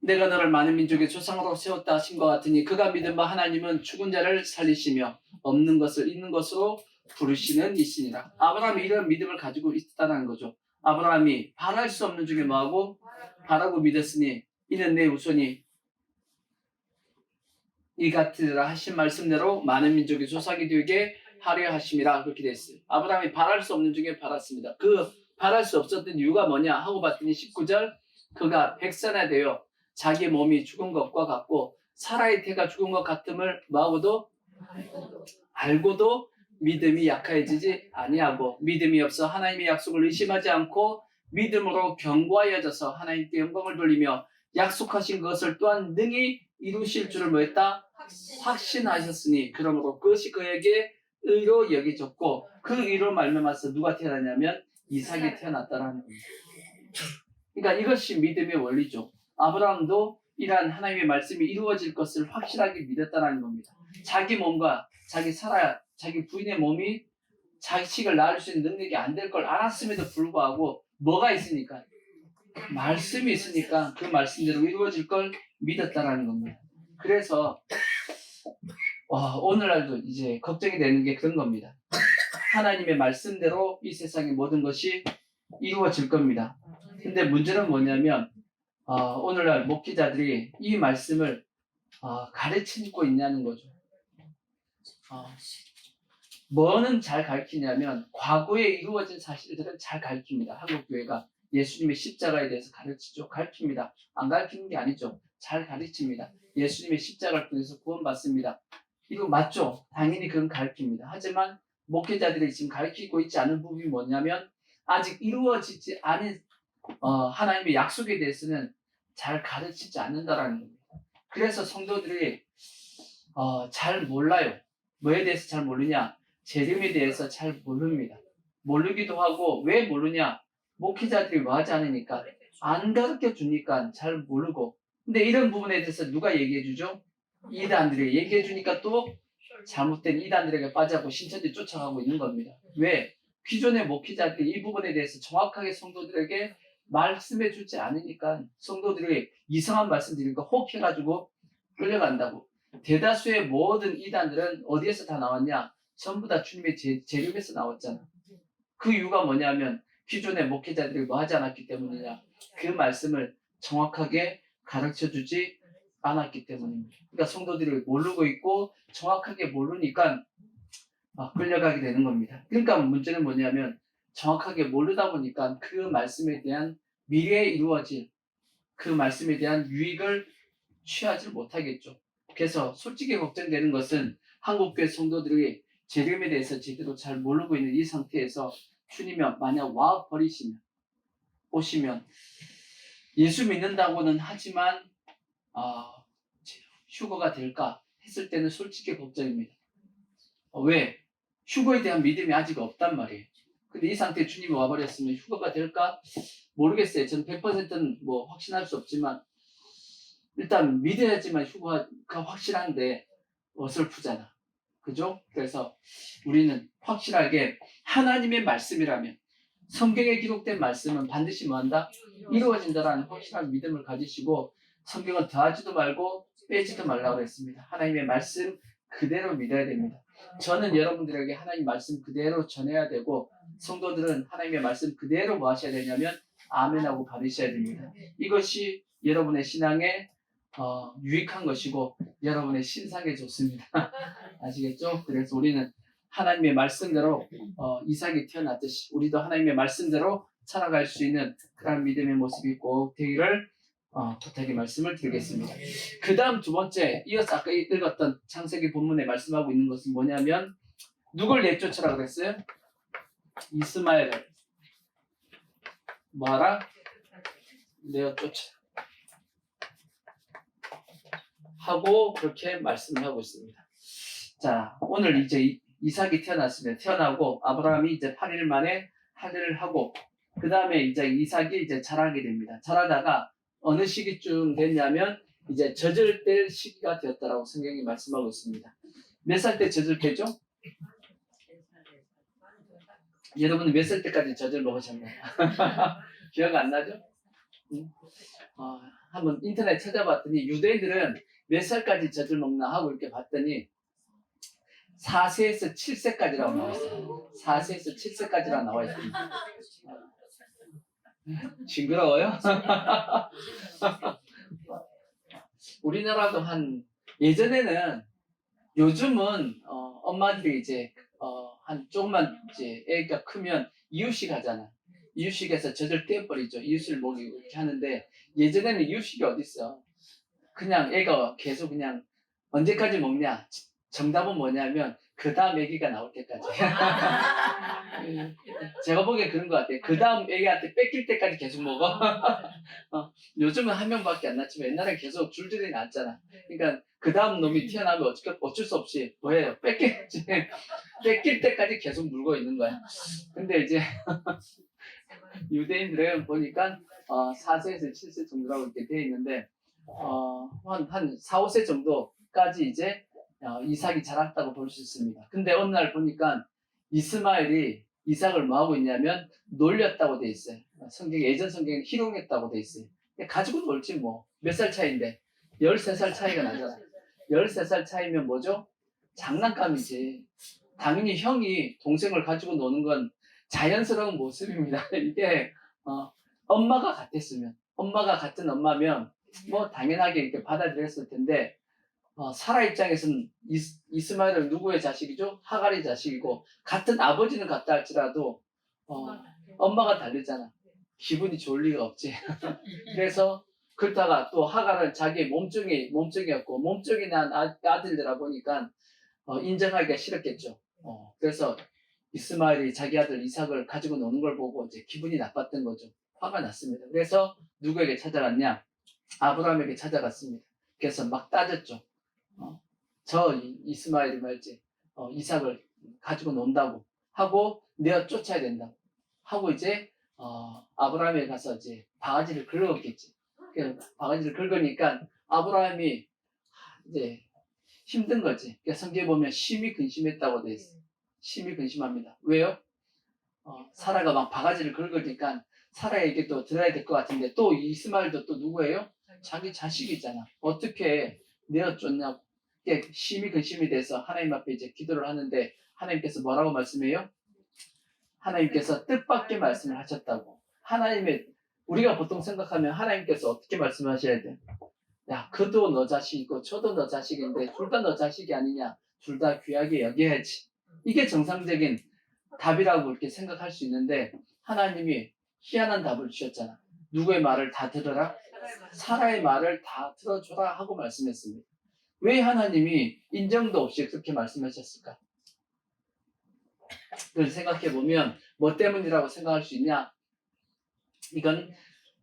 내가 너를 많은 민족의 조상으로 세웠다 하신 것 같으니 그가 믿은 바 하나님은 죽은 자를 살리시며 없는 것을 있는 것으로 부르시는 이시니라. 아브라함이 이런 믿음을 가지고 있다는 거죠. 아브라함이 바랄 수 없는 중에 뭐하고 바라고 믿었으니 이는 내 후손이 이 같으리라 하신 말씀대로 많은 민족의 조상이 되게 하려 하심이라. 그렇게 됐어요. 아브라함이 바랄 수 없는 중에 바랐습니다. 그 바랄 수 없었던 이유가 뭐냐 하고 봤더니 19절 그가 백산화되어 자기 몸이 죽은 것과 같고 사라의 태가 죽은 것 같음을 뭐하고도 알고도 믿음이 약해지지 아니하고 믿음이 없어 하나님의 약속을 의심하지 않고 믿음으로 견고하여져서 하나님께 영광을 돌리며 약속하신 것을 또한 능히 이루실 줄을 뭐했다? 확신하셨으니 그러므로 그것이 그에게 의로 여겨졌고 그 의로 말미암아서 누가 태어나냐면 이삭이 태어났다라는 겁니다. 그러니까 이것이 믿음의 원리죠. 아브라함도 이러한 하나님의 말씀이 이루어질 것을 확실하게 믿었다는 겁니다. 자기 몸과 자기 부인의 몸이 자식을 낳을 수 있는 능력이 안 될 걸 알았음에도 불구하고 뭐가 있으니까? 말씀이 있으니까 그 말씀대로 이루어질 걸 믿었다는 겁니다. 그래서 오늘날도 이제 걱정이 되는 게 그런 겁니다. 하나님의 말씀대로 이 세상의 모든 것이 이루어질 겁니다. 근데 문제는 뭐냐면 오늘날 목회자들이 이 말씀을 가르치고 있냐는 거죠. 뭐는 잘 가르치냐면 과거에 이루어진 사실들은 잘 가르칩니다. 한국교회가 예수님의 십자가에 대해서 가르칩니다. 안 가르치는 게 아니죠. 잘 가르칩니다. 예수님의 십자가를 통해서 구원받습니다. 이거 맞죠? 당연히 그건 가르칩니다. 하지만 목회자들이 지금 가르치고 있지 않은 부분이 뭐냐면 아직 이루어지지 않은 하나님의 약속에 대해서는 잘 가르치지 않는다라는 겁니다. 그래서 성도들이 잘 몰라요. 뭐에 대해서 잘 모르냐? 재림에 대해서 잘 모릅니다. 모르기도 하고 왜 모르냐? 목회자들이 뭐 하지 않으니까 안 가르쳐 주니까 잘 모르고 근데 이런 부분에 대해서 누가 얘기해 주죠? 이단들이 얘기해 주니까 또 잘못된 이단들에게 빠져고 신천지 쫓아가고 있는 겁니다. 왜? 기존의 목회자들이 이 부분에 대해서 정확하게 성도들에게 말씀해 주지 않으니까 성도들이 이상한 말씀 드리니까 혹해가지고 끌려간다고. 대다수의 모든 이단들은 어디에서 다 나왔냐? 전부 다 주님의 재림에서 나왔잖아. 그 이유가 뭐냐면 기존의 목회자들이 뭐 하지 않았기 때문이냐? 그 말씀을 정확하게 가르쳐주지 않았기 때문입니다. 그러니까 성도들이 모르고 있고 정확하게 모르니까 끌려가게 되는 겁니다. 그러니까 문제는 뭐냐면 정확하게 모르다 보니까 그 말씀에 대한 미래에 이루어질 그 말씀에 대한 유익을 취하지 못하겠죠. 그래서 솔직히 걱정되는 것은 한국교회 성도들이 재림에 대해서 제대로 잘 모르고 있는 이 상태에서 주님이 만약 와 오시면 예수 믿는다고는 하지만 휴거가 될까 했을 때는 솔직히 걱정입니다. 왜? 휴거에 대한 믿음이 아직 없단 말이에요. 근데 이 상태에 주님이 와버렸으면 휴거가 될까? 모르겠어요. 저는 100%는 뭐 확신할 수 없지만 일단 믿어야지만 휴거가 확실한데 어설프잖아. 그죠? 그래서 우리는 확실하게 하나님의 말씀이라면 성경에 기록된 말씀은 반드시 뭐한다? 이루어진다라는 확실한 믿음을 가지시고 성경은 더하지도 말고 빼지도 말라고 했습니다. 하나님의 말씀 그대로 믿어야 됩니다. 저는 여러분들에게 하나님 말씀 그대로 전해야 되고 성도들은 하나님의 말씀 그대로 뭐 하셔야 되냐면 아멘하고 받으셔야 됩니다. 이것이 여러분의 신앙에 유익한 것이고 여러분의 신상에 좋습니다. 아시겠죠? 그래서 우리는 하나님의 말씀대로 이삭이 태어났듯이 우리도 하나님의 말씀대로 살아갈 수 있는 그런 믿음의 모습이 꼭 되기를 부탁의 말씀을 드리겠습니다. 그 다음 두 번째, 이어서 아까 읽었던 창세기 본문에 말씀하고 있는 것은 뭐냐면 누굴 내쫓으라 그랬어요? 이스마엘을 뭐하라? 내어쫓으라 하고 그렇게 말씀을 하고 있습니다. 자, 오늘 이제 이삭이 태어났습니다. 태어나고 아브라함이 이제 8일 만에 할례를 하고 그 다음에 이제 이삭이 이제 자라게 됩니다. 자라다가 어느 시기쯤 됐냐면 이제 젖을 뗄 시기가 되었다라고 성경이 말씀하고 있습니다. 몇 살 때 젖을 떼죠? 여러분은 몇 살 때까지 젖을 먹으셨나요? 기억 안 나죠? 한번 인터넷 찾아봤더니 유대인들은 몇 살까지 젖을 먹나 하고 이렇게 봤더니 4세에서 7세까지라고 나와 있어요. 4세에서 7세까지라고 나와 있습니다. 징그러워요? 우리나라도 예전에는 요즘은 엄마들이 이제 한 조금만 이제 애가 크면 이유식 하잖아. 이유식에서 젖을 떼어버리죠. 이유식을 먹이고 이렇게 하는데 예전에는 이유식이 어딨어. 그냥 애가 계속 그냥 언제까지 먹냐? 정답은 뭐냐면 그 다음 애기가 나올 때까지. 제가 보기엔 그런 것 같아요. 그 다음 애기한테 뺏길 때까지 계속 먹어. 요즘은 한 명밖에 안 낳지만 옛날엔 계속 줄줄이 낳았잖아. 그러니까 그 다음 놈이 튀어나오면 어쩔 수 없이 뭐예요? 뺏길지. 뺏길 때까지 계속 물고 있는 거야. 근데 이제 유대인들은 보니까 4세에서 7세 정도라고 이렇게 되어 있는데 한 4, 5세 정도까지 이제 이삭이 자랐다고 볼 수 있습니다. 근데 어느 날 보니까 이스마엘이 이삭을 뭐하고 있냐면 놀렸다고 돼 있어요. 예전 성경에 희롱했다고 돼 있어요. 가지고 놀지 뭐. 몇 살 차이인데 13살 차이가 나잖아. 13살 차이면 뭐죠? 장난감이지. 당연히 형이 동생을 가지고 노는 건 자연스러운 모습입니다. 이게 엄마가 같았으면 엄마가 같은 엄마면 뭐 당연하게 이렇게 받아들였을 텐데 사라 입장에서는 이스마엘은 누구의 자식이죠? 하갈의 자식이고 같은 아버지는 같다 할지라도 엄마가 다르잖아. 기분이 좋을 리가 없지. 그래서 그러다가 또 하갈은 자기의 몸종이었고 몸종이 난 아들이라 보니까 인정하기가 싫었겠죠. 그래서 이스마엘이 자기 아들 이삭을 가지고 노는 걸 보고 이제 기분이 나빴던 거죠. 화가 났습니다. 그래서 누구에게 찾아갔냐? 아브라함에게 찾아갔습니다. 그래서 막 따졌죠. 저 이스마엘이 말이지 이삭을 가지고 논다고 하고 내가 쫓아야 된다고 하고 이제 아브라함에 가서 이제 바가지를 긁었겠지. 바가지를 긁으니까 아브라함이 이제 힘든 거지. 그러니까 성경에 보면 심히 근심했다고 돼 있어. 심히 근심합니다. 왜요? 사라가 막 바가지를 긁으니까 사라에게 또 들어야 될 것 같은데 또 이스마엘도 또 누구예요? 자기 자식이잖아. 어떻게 내어 쫓냐고. 심히 근심이 돼서 하나님 앞에 이제 기도를 하는데 하나님께서 뭐라고 말씀해요? 하나님께서 뜻밖의 말씀을 하셨다고. 우리가 보통 생각하면 하나님께서 어떻게 말씀하셔야 돼? 야, 그도 너 자식이고 저도 너 자식인데 둘 다 너 자식이 아니냐? 둘 다 귀하게 여겨야지. 이게 정상적인 답이라고 이렇게 생각할 수 있는데 하나님이 희한한 답을 주셨잖아. 누구의 말을 다 들어라? 사라의 말을 다 들어줘라 하고 말씀했습니다. 왜 하나님이 인정도 없이 그렇게 말씀하셨을까? 그걸 생각해보면 뭐 때문이라고 생각할 수 있냐? 이건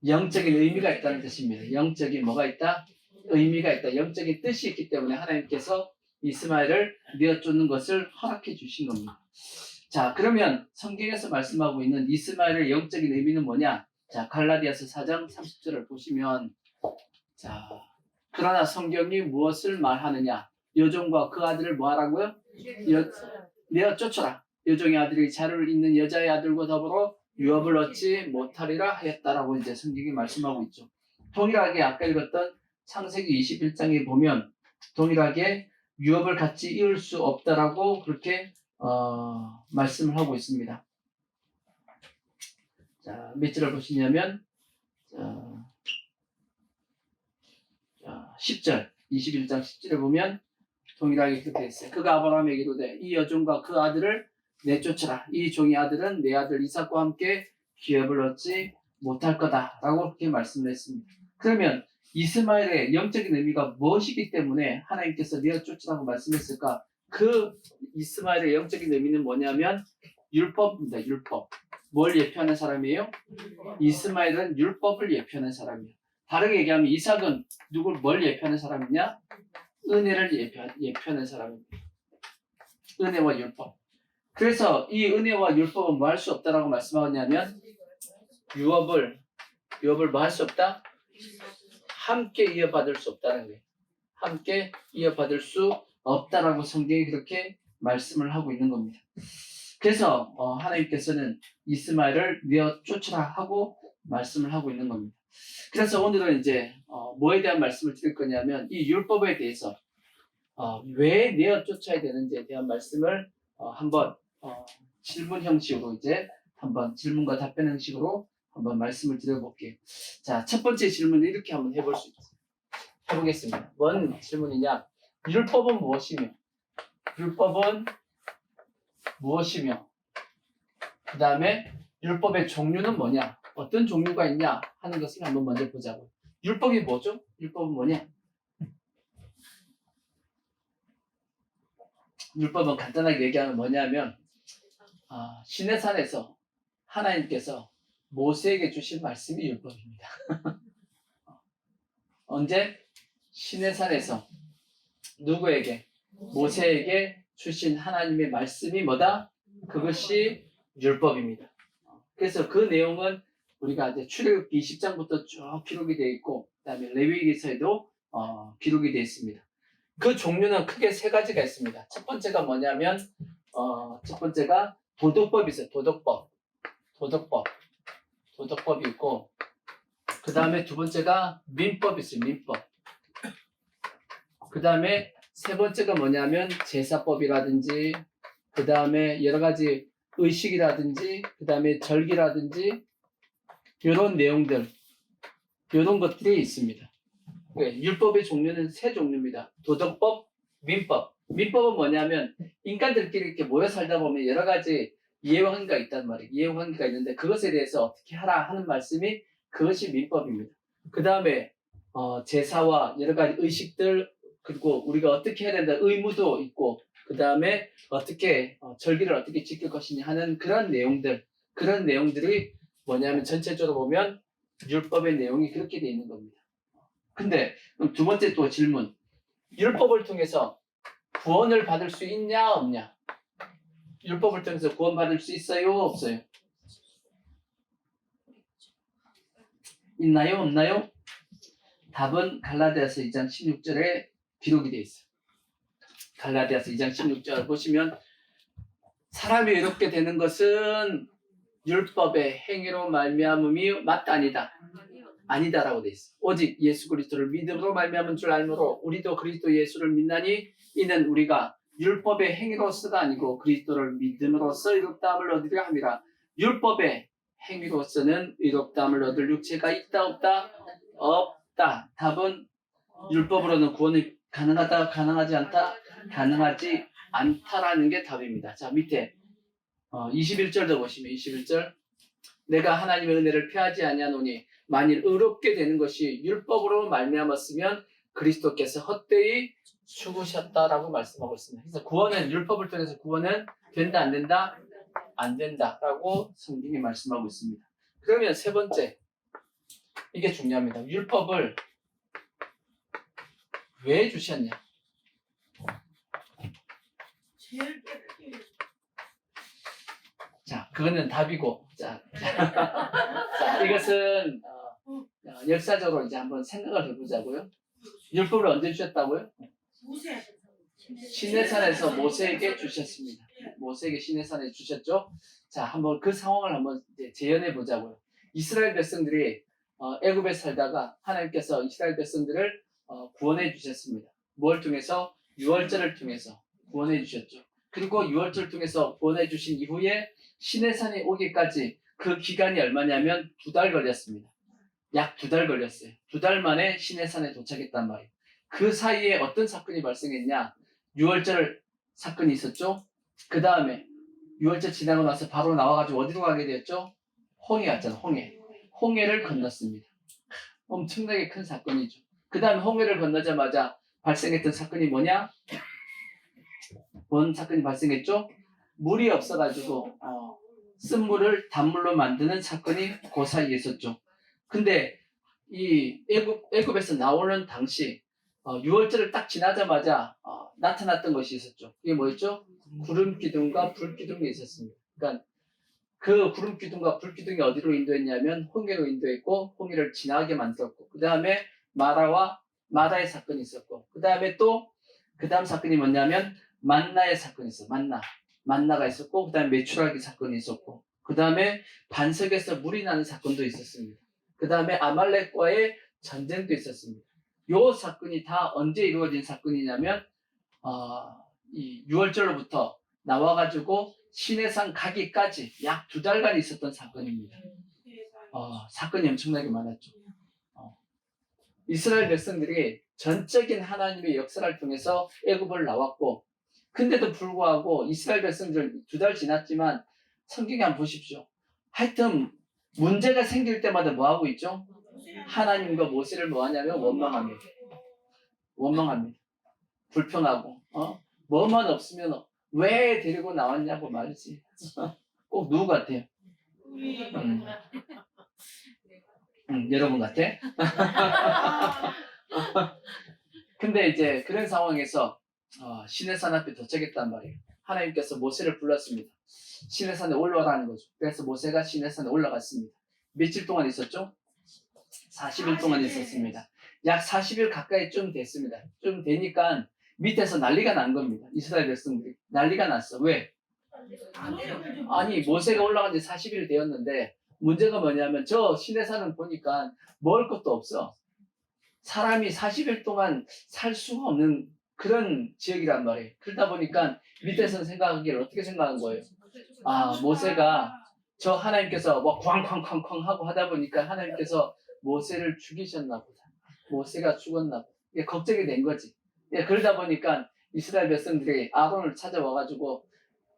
영적인 의미가 있다는 뜻입니다. 영적인 뭐가 있다? 의미가 있다. 영적인 뜻이 있기 때문에 하나님께서 이스마엘을 내어쫓는 것을 허락해 주신 겁니다. 자, 그러면 성경에서 말씀하고 있는 이스마엘의 영적인 의미는 뭐냐? 자, 갈라디아서 4장 30절을 보시면 자, 그러나 성경이 무엇을 말하느냐? 여종과 그 아들을 뭐하라고요? 내어쫓아라. 여종의 아들이 자를 잇는 여자의 아들과 더불어 유업을 얻지 못하리라 하였다라고 이제 성경이 말씀하고 있죠. 동일하게 아까 읽었던 창세기 21장에 보면 동일하게 유업을 같이 이을 수 없다라고 그렇게 말씀을 하고 있습니다. 자, 몇 절을 보시냐면 10절, 21장 10절에 보면 동일하게 그렇게 했어요. 그가 아브라함에게 이르되 이 여종과 그 아들을 내쫓으라. 이 종의 아들은 내 아들 이삭과 함께 기업을 얻지 못할 거다라고 그렇게 말씀을 했습니다. 그러면 이스마엘의 영적인 의미가 무엇이기 때문에 하나님께서 내어쫓으라고 말씀했을까? 그 이스마엘의 영적인 의미는 뭐냐면 율법입니다. 율법. 뭘 예표하는 사람이에요? 이스마엘은 율법을 예표하는 사람이에요. 다르게 얘기하면 이삭은 뭘 예표하는 사람이냐? 은혜를 예표하는 사람입니다. 은혜와 율법. 그래서 이 은혜와 율법은 뭐 할 수 없다라고 말씀하냐면 유업을 뭐 할 수 없다? 함께 이어받을 수 없다는 거예요. 함께 이어받을 수 없다라고 성경이 그렇게 말씀을 하고 있는 겁니다. 그래서 하나님께서는 이스마엘을 내어쫓으라 하고 말씀을 하고 있는 겁니다. 그래서 오늘은 이제 뭐에 대한 말씀을 드릴 거냐면 이 율법에 대해서 왜 내어쫓아야 되는지에 대한 말씀을 한번 질문 형식으로 이제 한번 질문과 답변 형식으로 한번 말씀을 드려볼게요. 자, 첫 번째 질문을 이렇게 한번 해보겠습니다. 뭔 질문이냐? 율법은 무엇이며? 율법은 무엇이며? 그 다음에 율법의 종류는 뭐냐? 어떤 종류가 있냐? 하는 것을 한번 먼저 보자고요. 율법이 뭐죠? 율법은 뭐냐? 율법은 간단하게 얘기하면 뭐냐면 시내산에서 하나님께서 모세에게 주신 말씀이 율법입니다. 언제? 시내산에서 누구에게? 모세에게 주신 하나님의 말씀이 뭐다? 그것이 율법입니다. 그래서 그 내용은 우리가 이제 출애굽기 20장부터 쭉 기록이 되어 있고, 그 다음에 레위기서에도 기록이 되어 있습니다. 그 종류는 크게 세 가지가 있습니다. 첫 번째가 뭐냐면, 첫 번째가 도덕법이 있어요. 도덕법이 있고, 그 다음에 두 번째가 민법이 있어요. 민법. 그 다음에 세 번째가 뭐냐면 제사법이라든지, 그 다음에 여러 가지 의식이라든지, 그 다음에 절기라든지, 이런 내용들, 이런 것들이 있습니다. 율법의 종류는 세 종류입니다. 도덕법, 민법. 민법은 뭐냐면 인간들끼리 이렇게 모여 살다 보면 여러 가지 이해관계가 있단 말이에요. 이해관계가 있는데 그것에 대해서 어떻게 하라 하는 말씀이 그것이 민법입니다. 그 다음에 제사와 여러 가지 의식들, 그리고 우리가 어떻게 해야 된다 의무도 있고, 그 다음에 어떻게 절기를 어떻게 지킬 것이냐 하는 그런 내용들이 뭐냐면 전체적으로 보면 율법의 내용이 그렇게 되어 있는 겁니다. 근데 두 번째 또 질문, 율법을 통해서 구원을 받을 수 있냐 없냐? 율법을 통해서 구원받을 수 있어요 없어요? 있나요 없나요? 답은 갈라디아서 2장 16절에 기록이 되어 있어요. 갈라디아서 2장 16절 보시면 사람이 의롭게 되는 것은 율법의 행위로 말미암음이 맞다 아니다? 아니다라고 되어 있어요. 오직 예수 그리스도를 믿음으로 말미암은 줄 알므로 우리도 그리스도 예수를 믿나니 이는 우리가 율법의 행위로서가 아니고 그리스도를 믿음으로써 의롭다함을 얻으려 함이라. 율법의 행위로서는 의롭다함을 얻을 육체가 있다 없다? 없다. 답은 율법으로는 구원이 가능하다 가능하지 않다? 가능하지 않다라는 게 답입니다. 자, 밑에 21절도 보시면 21절, 내가 하나님의 은혜를 피하지 아니하노니 만일 의롭게 되는 것이 율법으로 말미암았으면 그리스도께서 헛되이 죽으셨다라고 말씀하고 있습니다. 그래서 구원은 율법을 통해서 구원은 된다 안 된다? 안 된다라고 성경이 말씀하고 있습니다. 그러면 세 번째, 이게 중요합니다. 율법을 왜 주셨냐? 자, 그거는 답이고, 자, 이것은 역사적으로 이제 한번 생각을 해보자고요. 율법을 언제 주셨다고요? 시내산에서 모세에게 주셨습니다. 모세에게 시내산에 주셨죠. 자, 한번 그 상황을 한번 이제 재현해 보자고요. 이스라엘 백성들이 애굽에 살다가 하나님께서 이스라엘 백성들을 구원해 주셨습니다. 뭘 통해서? 유월절을 통해서 구원해 주셨죠. 그리고 유월절을 통해서 구원해 주신 이후에 시내산에 오기까지 그 기간이 얼마냐면 2달 걸렸습니다. 약 2달 걸렸어요. 2달 만에 시내산에 도착했단 말이에요. 그 사이에 어떤 사건이 발생했냐? 유월절 사건이 있었죠. 그 다음에 유월절 지나고 나서 바로 나와가지고 어디로 가게 되었죠? 홍해 왔잖아. 홍해를 건넜습니다. 엄청나게 큰 사건이죠. 그 다음에 홍해를 건너자마자 발생했던 사건이 뭐냐? 뭔 사건이 발생했죠? 물이 없어가지고 쓴물을 단물로 만드는 사건이 그 사이에 있었죠. 근데 이 애굽에서 나오는 당시 유월절을 딱 지나자마자 나타났던 것이 있었죠. 이게 뭐였죠? 구름 기둥과 불 기둥이 있었습니다. 그러니까 그 구름 기둥과 불 기둥이 어디로 인도했냐면 홍해로 인도했고 홍해를 지나게 만들었고 그 다음에 마라의 사건이 있었고 그 다음에 또 그 다음 사건이 뭐냐면 만나의 사건이 있어. 만나가 있었고 그 다음에 메추라기 사건이 있었고 그 다음에 반석에서 물이 나는 사건도 있었습니다. 그 다음에 아말렉과의 전쟁도 있었습니다. 요 사건이 다 언제 이루어진 사건이냐면 이 6월절로부터 나와가지고 시내산 가기까지 약 2달간 있었던 사건입니다. 사건이 엄청나게 많았죠. 이스라엘 백성들이 전적인 하나님의 역사를 통해서 애굽을 나왔고 근데도 불구하고 이스라엘 백성들 2달 지났지만 성경에 한번 보십시오. 하여튼 문제가 생길 때마다 뭐하고 있죠? 하나님과 모세를 뭐하냐면 원망합니다. 불평하고 뭐만 없으면 왜 데리고 나왔냐고 말이지. 꼭 누구 같아요? 여러분 같아? 근데 이제 그런 상황에서 시내산 앞에 도착했단 말이에요. 하나님께서 모세를 불렀습니다. 시내산에 올라가라는 거죠. 그래서 모세가 시내산에 올라갔습니다. 며칠 동안 있었죠? 40일 동안 있었습니다. 약 40일 가까이 좀 됐습니다. 좀 되니까 밑에서 난리가 난 겁니다. 이스라엘 백성들이 난리가 났어. 왜? 아니 모세가 올라간 지 40일 되었는데 문제가 뭐냐면 저 시내산은 보니까 먹을 것도 없어. 사람이 40일 동안 살 수가 없는 그런 지역이란 말이에요. 그러다 보니까 밑에서는 생각하기를 어떻게 생각한 거예요? 모세가 저 하나님께서 뭐 쾅쾅쾅쾅 하고 하다 보니까 하나님께서 모세를 죽이셨나 보다. 모세가 죽었나 보다. 이게 걱정이 된 거지. 그러다 보니까 이스라엘 백성들이 아론을 찾아와가지고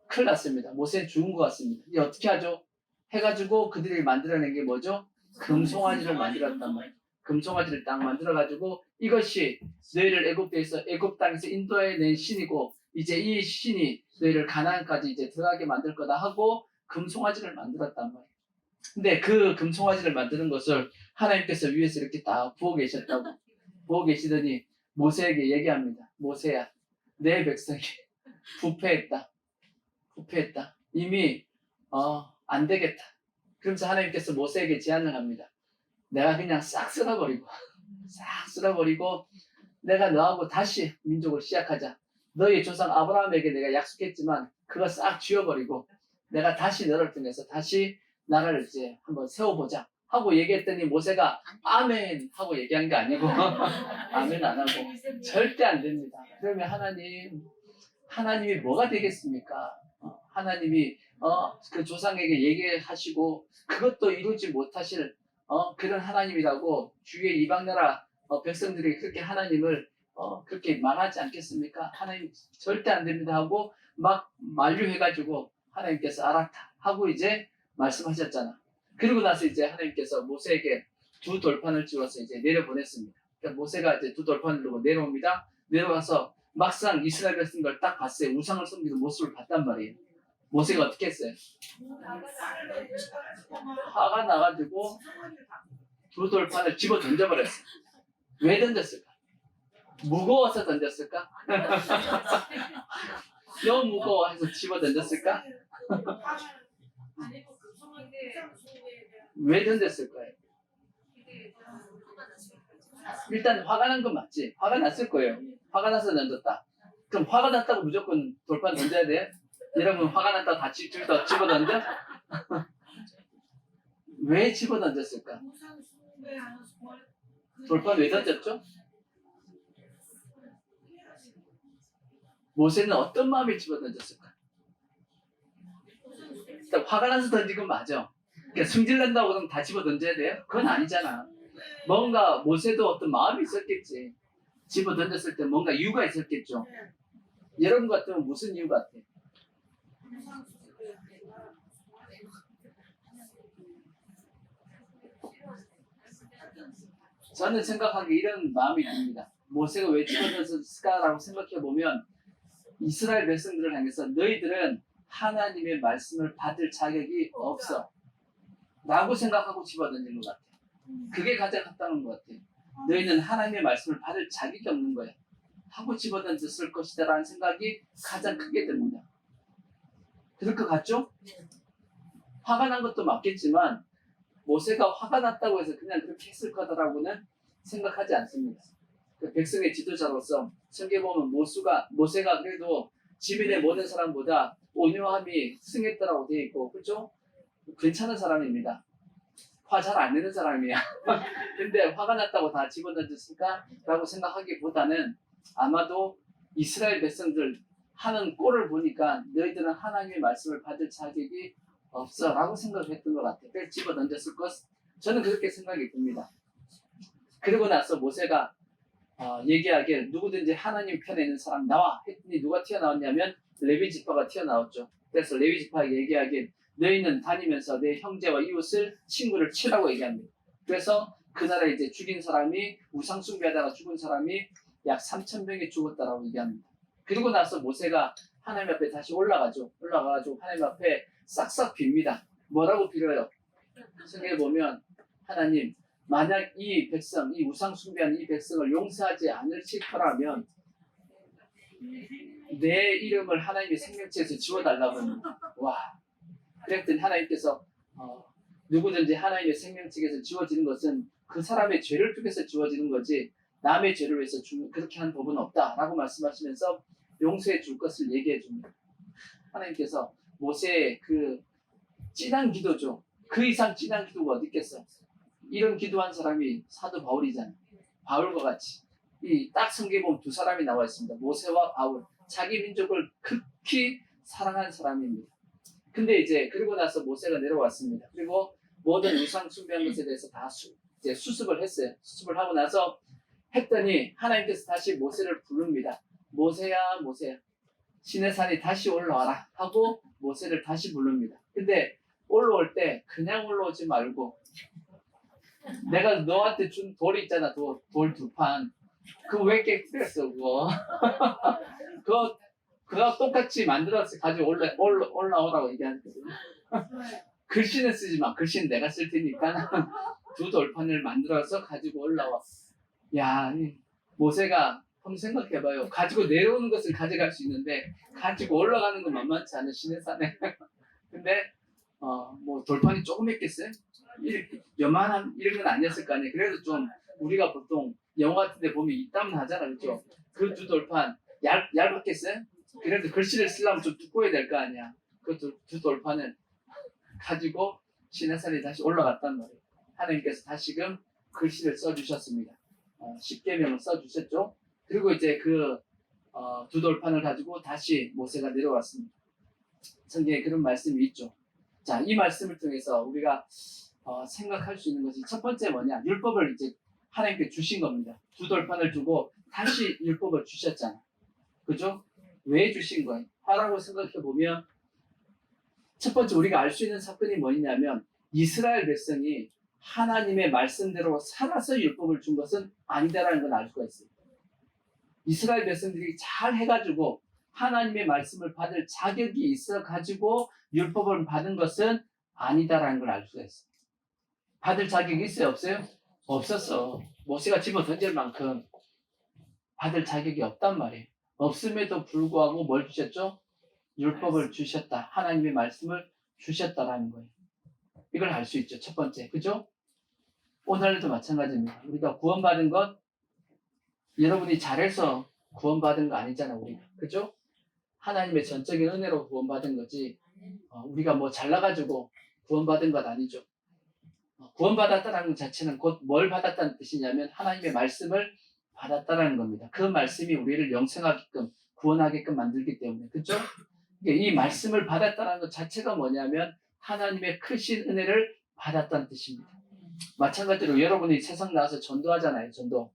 큰일 났습니다. 모세는 죽은 것 같습니다. 이제 어떻게 하죠? 해가지고 그들이 만들어낸 게 뭐죠? 금송아지를 만들었단 말이에요. 금송아지를 딱 만들어가지고 이것이 너희를 애굽 땅에서 인도해낸 신이고 이제 이 신이 너희를 가나안까지 이제 들어가게 만들 거다 하고 금송아지를 만들었단 말이에요. 근데 그 금송아지를 만드는 것을 하나님께서 위에서 이렇게 딱 보고 계시더니 모세에게 얘기합니다. 모세야, 내 백성이 부패했다. 이미 안 되겠다. 그러면서 하나님께서 모세에게 제안을 합니다. 내가 그냥 싹 쓸어버리고 내가 너하고 다시 민족을 시작하자. 너희 조상 아브라함에게 내가 약속했지만 그거 싹 지워버리고 내가 다시 너를 통해서 다시 나라를 이제 한번 세워보자 하고 얘기했더니 모세가 아멘 하고 얘기한 게 아니고 아멘 안 하고 절대 안 됩니다. 그러면 하나님이 뭐가 되겠습니까? 하나님이 그 조상에게 얘기하시고 그것도 이루지 못하실 그런 하나님이라고 주위의 이방나라 백성들이 그렇게 하나님을 그렇게 말하지 않겠습니까? 하나님 절대 안 됩니다 하고 막 만류해가지고 하나님께서 알았다 하고 이제 말씀하셨잖아. 그리고 나서 이제 하나님께서 모세에게 2돌판을 찍어서 이제 내려보냈습니다. 그러니까 모세가 이제 2돌판을 들고 내려옵니다. 내려가서 막상 이스라엘 백성들 딱 봤어요. 우상을 섬기는 모습을 봤단 말이에요. 모세가 어떻게 했어요? 화가 나가지고 2돌판을 집어 던져버렸어요. 왜 던졌을까? 무거워서 던졌을까? 너무 무거워해서 집어 던졌을까? 왜 던졌을까요? 일단 화가 난 건 맞지? 화가 났을 거예요. 화가 나서 던졌다. 그럼 화가 났다고 무조건 돌판 던져야 돼? 여러분 화가 났다고 다 집어 던져? 왜 집어 던졌을까? 돌판 왜 던졌죠? 모세는 어떤 마음에 집어 던졌을까? 일단 화가 나서 던진 건 맞아. 그러니까 승질난다고 그러면 다 집어 던져야 돼요? 그건 아니잖아. 뭔가 모세도 어떤 마음이 있었겠지. 집어 던졌을 때 뭔가 이유가 있었겠죠. 여러분 같으면 무슨 이유 같아? 저는 생각하기에 이런 마음이 듭니다. 모세가 왜 집어넣었을까라고 생각해 보면 이스라엘 백성들을 향해서 너희들은 하나님의 말씀을 받을 자격이 없어 라고 생각하고 집어던진 것 같아. 그게 가장 컸다는 것 같아. 너희는 하나님의 말씀을 받을 자격이 없는 거야 하고 집어던졌을 것이다 라는 생각이 가장 크게 듭니다. 그럴 것 같죠? 화가 난 것도 맞겠지만 모세가 화가 났다고 해서 그냥 그렇게 했을 거다라고는 생각하지 않습니다. 그 백성의 지도자로서 성경에 보면 모세가 그래도 지민의 모든 사람보다 온유함이 승했다라고 되어 있고, 그렇죠? 괜찮은 사람입니다. 화 잘 안 내는 사람이야. 근데 화가 났다고 다 집어던졌을까? 라고 생각하기보다는 아마도 이스라엘 백성들 하는 꼴을 보니까 너희들은 하나님의 말씀을 받을 자격이 없어 라고 생각을 했던 것 같아요. 그래서 집어던졌을 것, 저는 그렇게 생각이 듭니다. 그러고 나서 모세가 얘기하길 누구든지 하나님 편에 있는 사람 나와 했더니 누가 튀어나왔냐면 레위 지파가 튀어나왔죠. 그래서 레위 지파가 얘기하길 너희는 다니면서 내 형제와 이웃을 친구를 치라고 얘기합니다. 그래서 그 나라에 이제 죽인 사람이 우상 숭배하다가 죽은 사람이 약 3,000명이 죽었다라고 얘기합니다. 그리고 나서 모세가 하나님 앞에 다시 올라가가지고 하나님 앞에 싹싹 빕니다. 뭐라고 빌어요? 성경에 보면 하나님 만약 이 백성, 이 우상 숭배하는 이 백성을 용서하지 않으실 거라면 내 이름을 하나님의 생명책에서 지워달라고 합니다. 와, 그랬더니 하나님께서 누구든지 하나님의 생명책에서 지워지는 것은 그 사람의 죄를 통해서 지워지는 거지 남의 죄를 위해서 그렇게 한 법은 없다라고 말씀하시면서 용서해 줄 것을 얘기해 줍니다. 하나님께서 모세의 그 진한 기도죠. 그 이상 진한 기도가 어디 있겠어? 이런 기도한 사람이 사도 바울이잖아요. 바울과 같이 이 딱 성경에 보면 두 사람이 나와 있습니다. 모세와 바울. 자기 민족을 극히 사랑한 사람입니다. 근데 이제 그리고 나서 모세가 내려왔습니다. 그리고 모든 우상 숭배한 것에 대해서 다 이제 수습을 했어요. 수습을 하고 나서 했더니 하나님께서 다시 모세를 부릅니다. 모세야, 모세야. 시내산이 다시 올라와라 하고 모세를 다시 부릅니다. 근데 올라올 때 그냥 올라오지 말고 내가 너한테 준 돌이 있잖아. 돌 2판. 그거 왜 깨뜨렸어 그거. 그거 똑같이 만들어서 가지고 올라오라고 얘기하거든요. 글씨는 쓰지 마. 글씨는 내가 쓸 테니까 두 돌판을 만들어서 가지고 올라와. 야, 모세가 한번 생각해봐요. 가지고 내려오는 것을 가져갈 수 있는데 가지고 올라가는 건 만만치 않은 시내산에. 근데 뭐 돌판이 조금 했겠어요? 요만한 이런 건 아니었을 거 아니에요. 그래도 좀 우리가 보통 영화 같은 데 보면 이땀 나잖아, 그렇죠? 그 두 돌판 얇았겠어요? 그래도 글씨를 쓰려면 좀 두꺼워야 될 거 아니야. 그 두 돌판을 가지고 시내산에 다시 올라갔단 말이에요. 하나님께서 다시금 글씨를 써주셨습니다. 십계명을 써주셨죠. 그리고 이제 그 두 돌판을 가지고 다시 모세가 내려왔습니다. 성경에 그런 말씀이 있죠. 자, 이 말씀을 통해서 우리가 생각할 수 있는 것이 첫 번째 뭐냐? 율법을 이제 하나님께 주신 겁니다. 두 돌판을 두고 다시 율법을 주셨잖아. 그죠? 왜 주신 거예요? 하라고 생각해 보면 첫 번째 우리가 알 수 있는 사건이 뭐냐면 이스라엘 백성이 하나님의 말씀대로 살아서 율법을 준 것은 아니다라는 걸 알 수가 있어요. 이스라엘 백성들이 잘 해가지고 하나님의 말씀을 받을 자격이 있어가지고 율법을 받은 것은 아니다라는 걸 알 수가 있어요. 받을 자격이 있어요? 없어요? 없었어. 모세가 집어 던질 만큼 받을 자격이 없단 말이에요. 없음에도 불구하고 뭘 주셨죠? 율법을 주셨다. 하나님의 말씀을 주셨다라는 거예요. 이걸 알 수 있죠. 첫 번째. 그죠? 오늘도 마찬가지입니다. 우리가 구원받은 것 여러분이 잘해서 구원받은 거 아니잖아, 우리가. 그죠? 하나님의 전적인 은혜로 구원받은 거지, 우리가 뭐 잘나가지고 구원받은 것 아니죠. 구원받았다는 것 자체는 곧 뭘 받았다는 뜻이냐면 하나님의 말씀을 받았다는 겁니다. 그 말씀이 우리를 영생하게끔, 구원하게끔 만들기 때문에. 그죠? 이 말씀을 받았다는 것 자체가 뭐냐면 하나님의 크신 은혜를 받았다는 뜻입니다. 마찬가지로 여러분이 세상 나와서 전도하잖아요. 전도.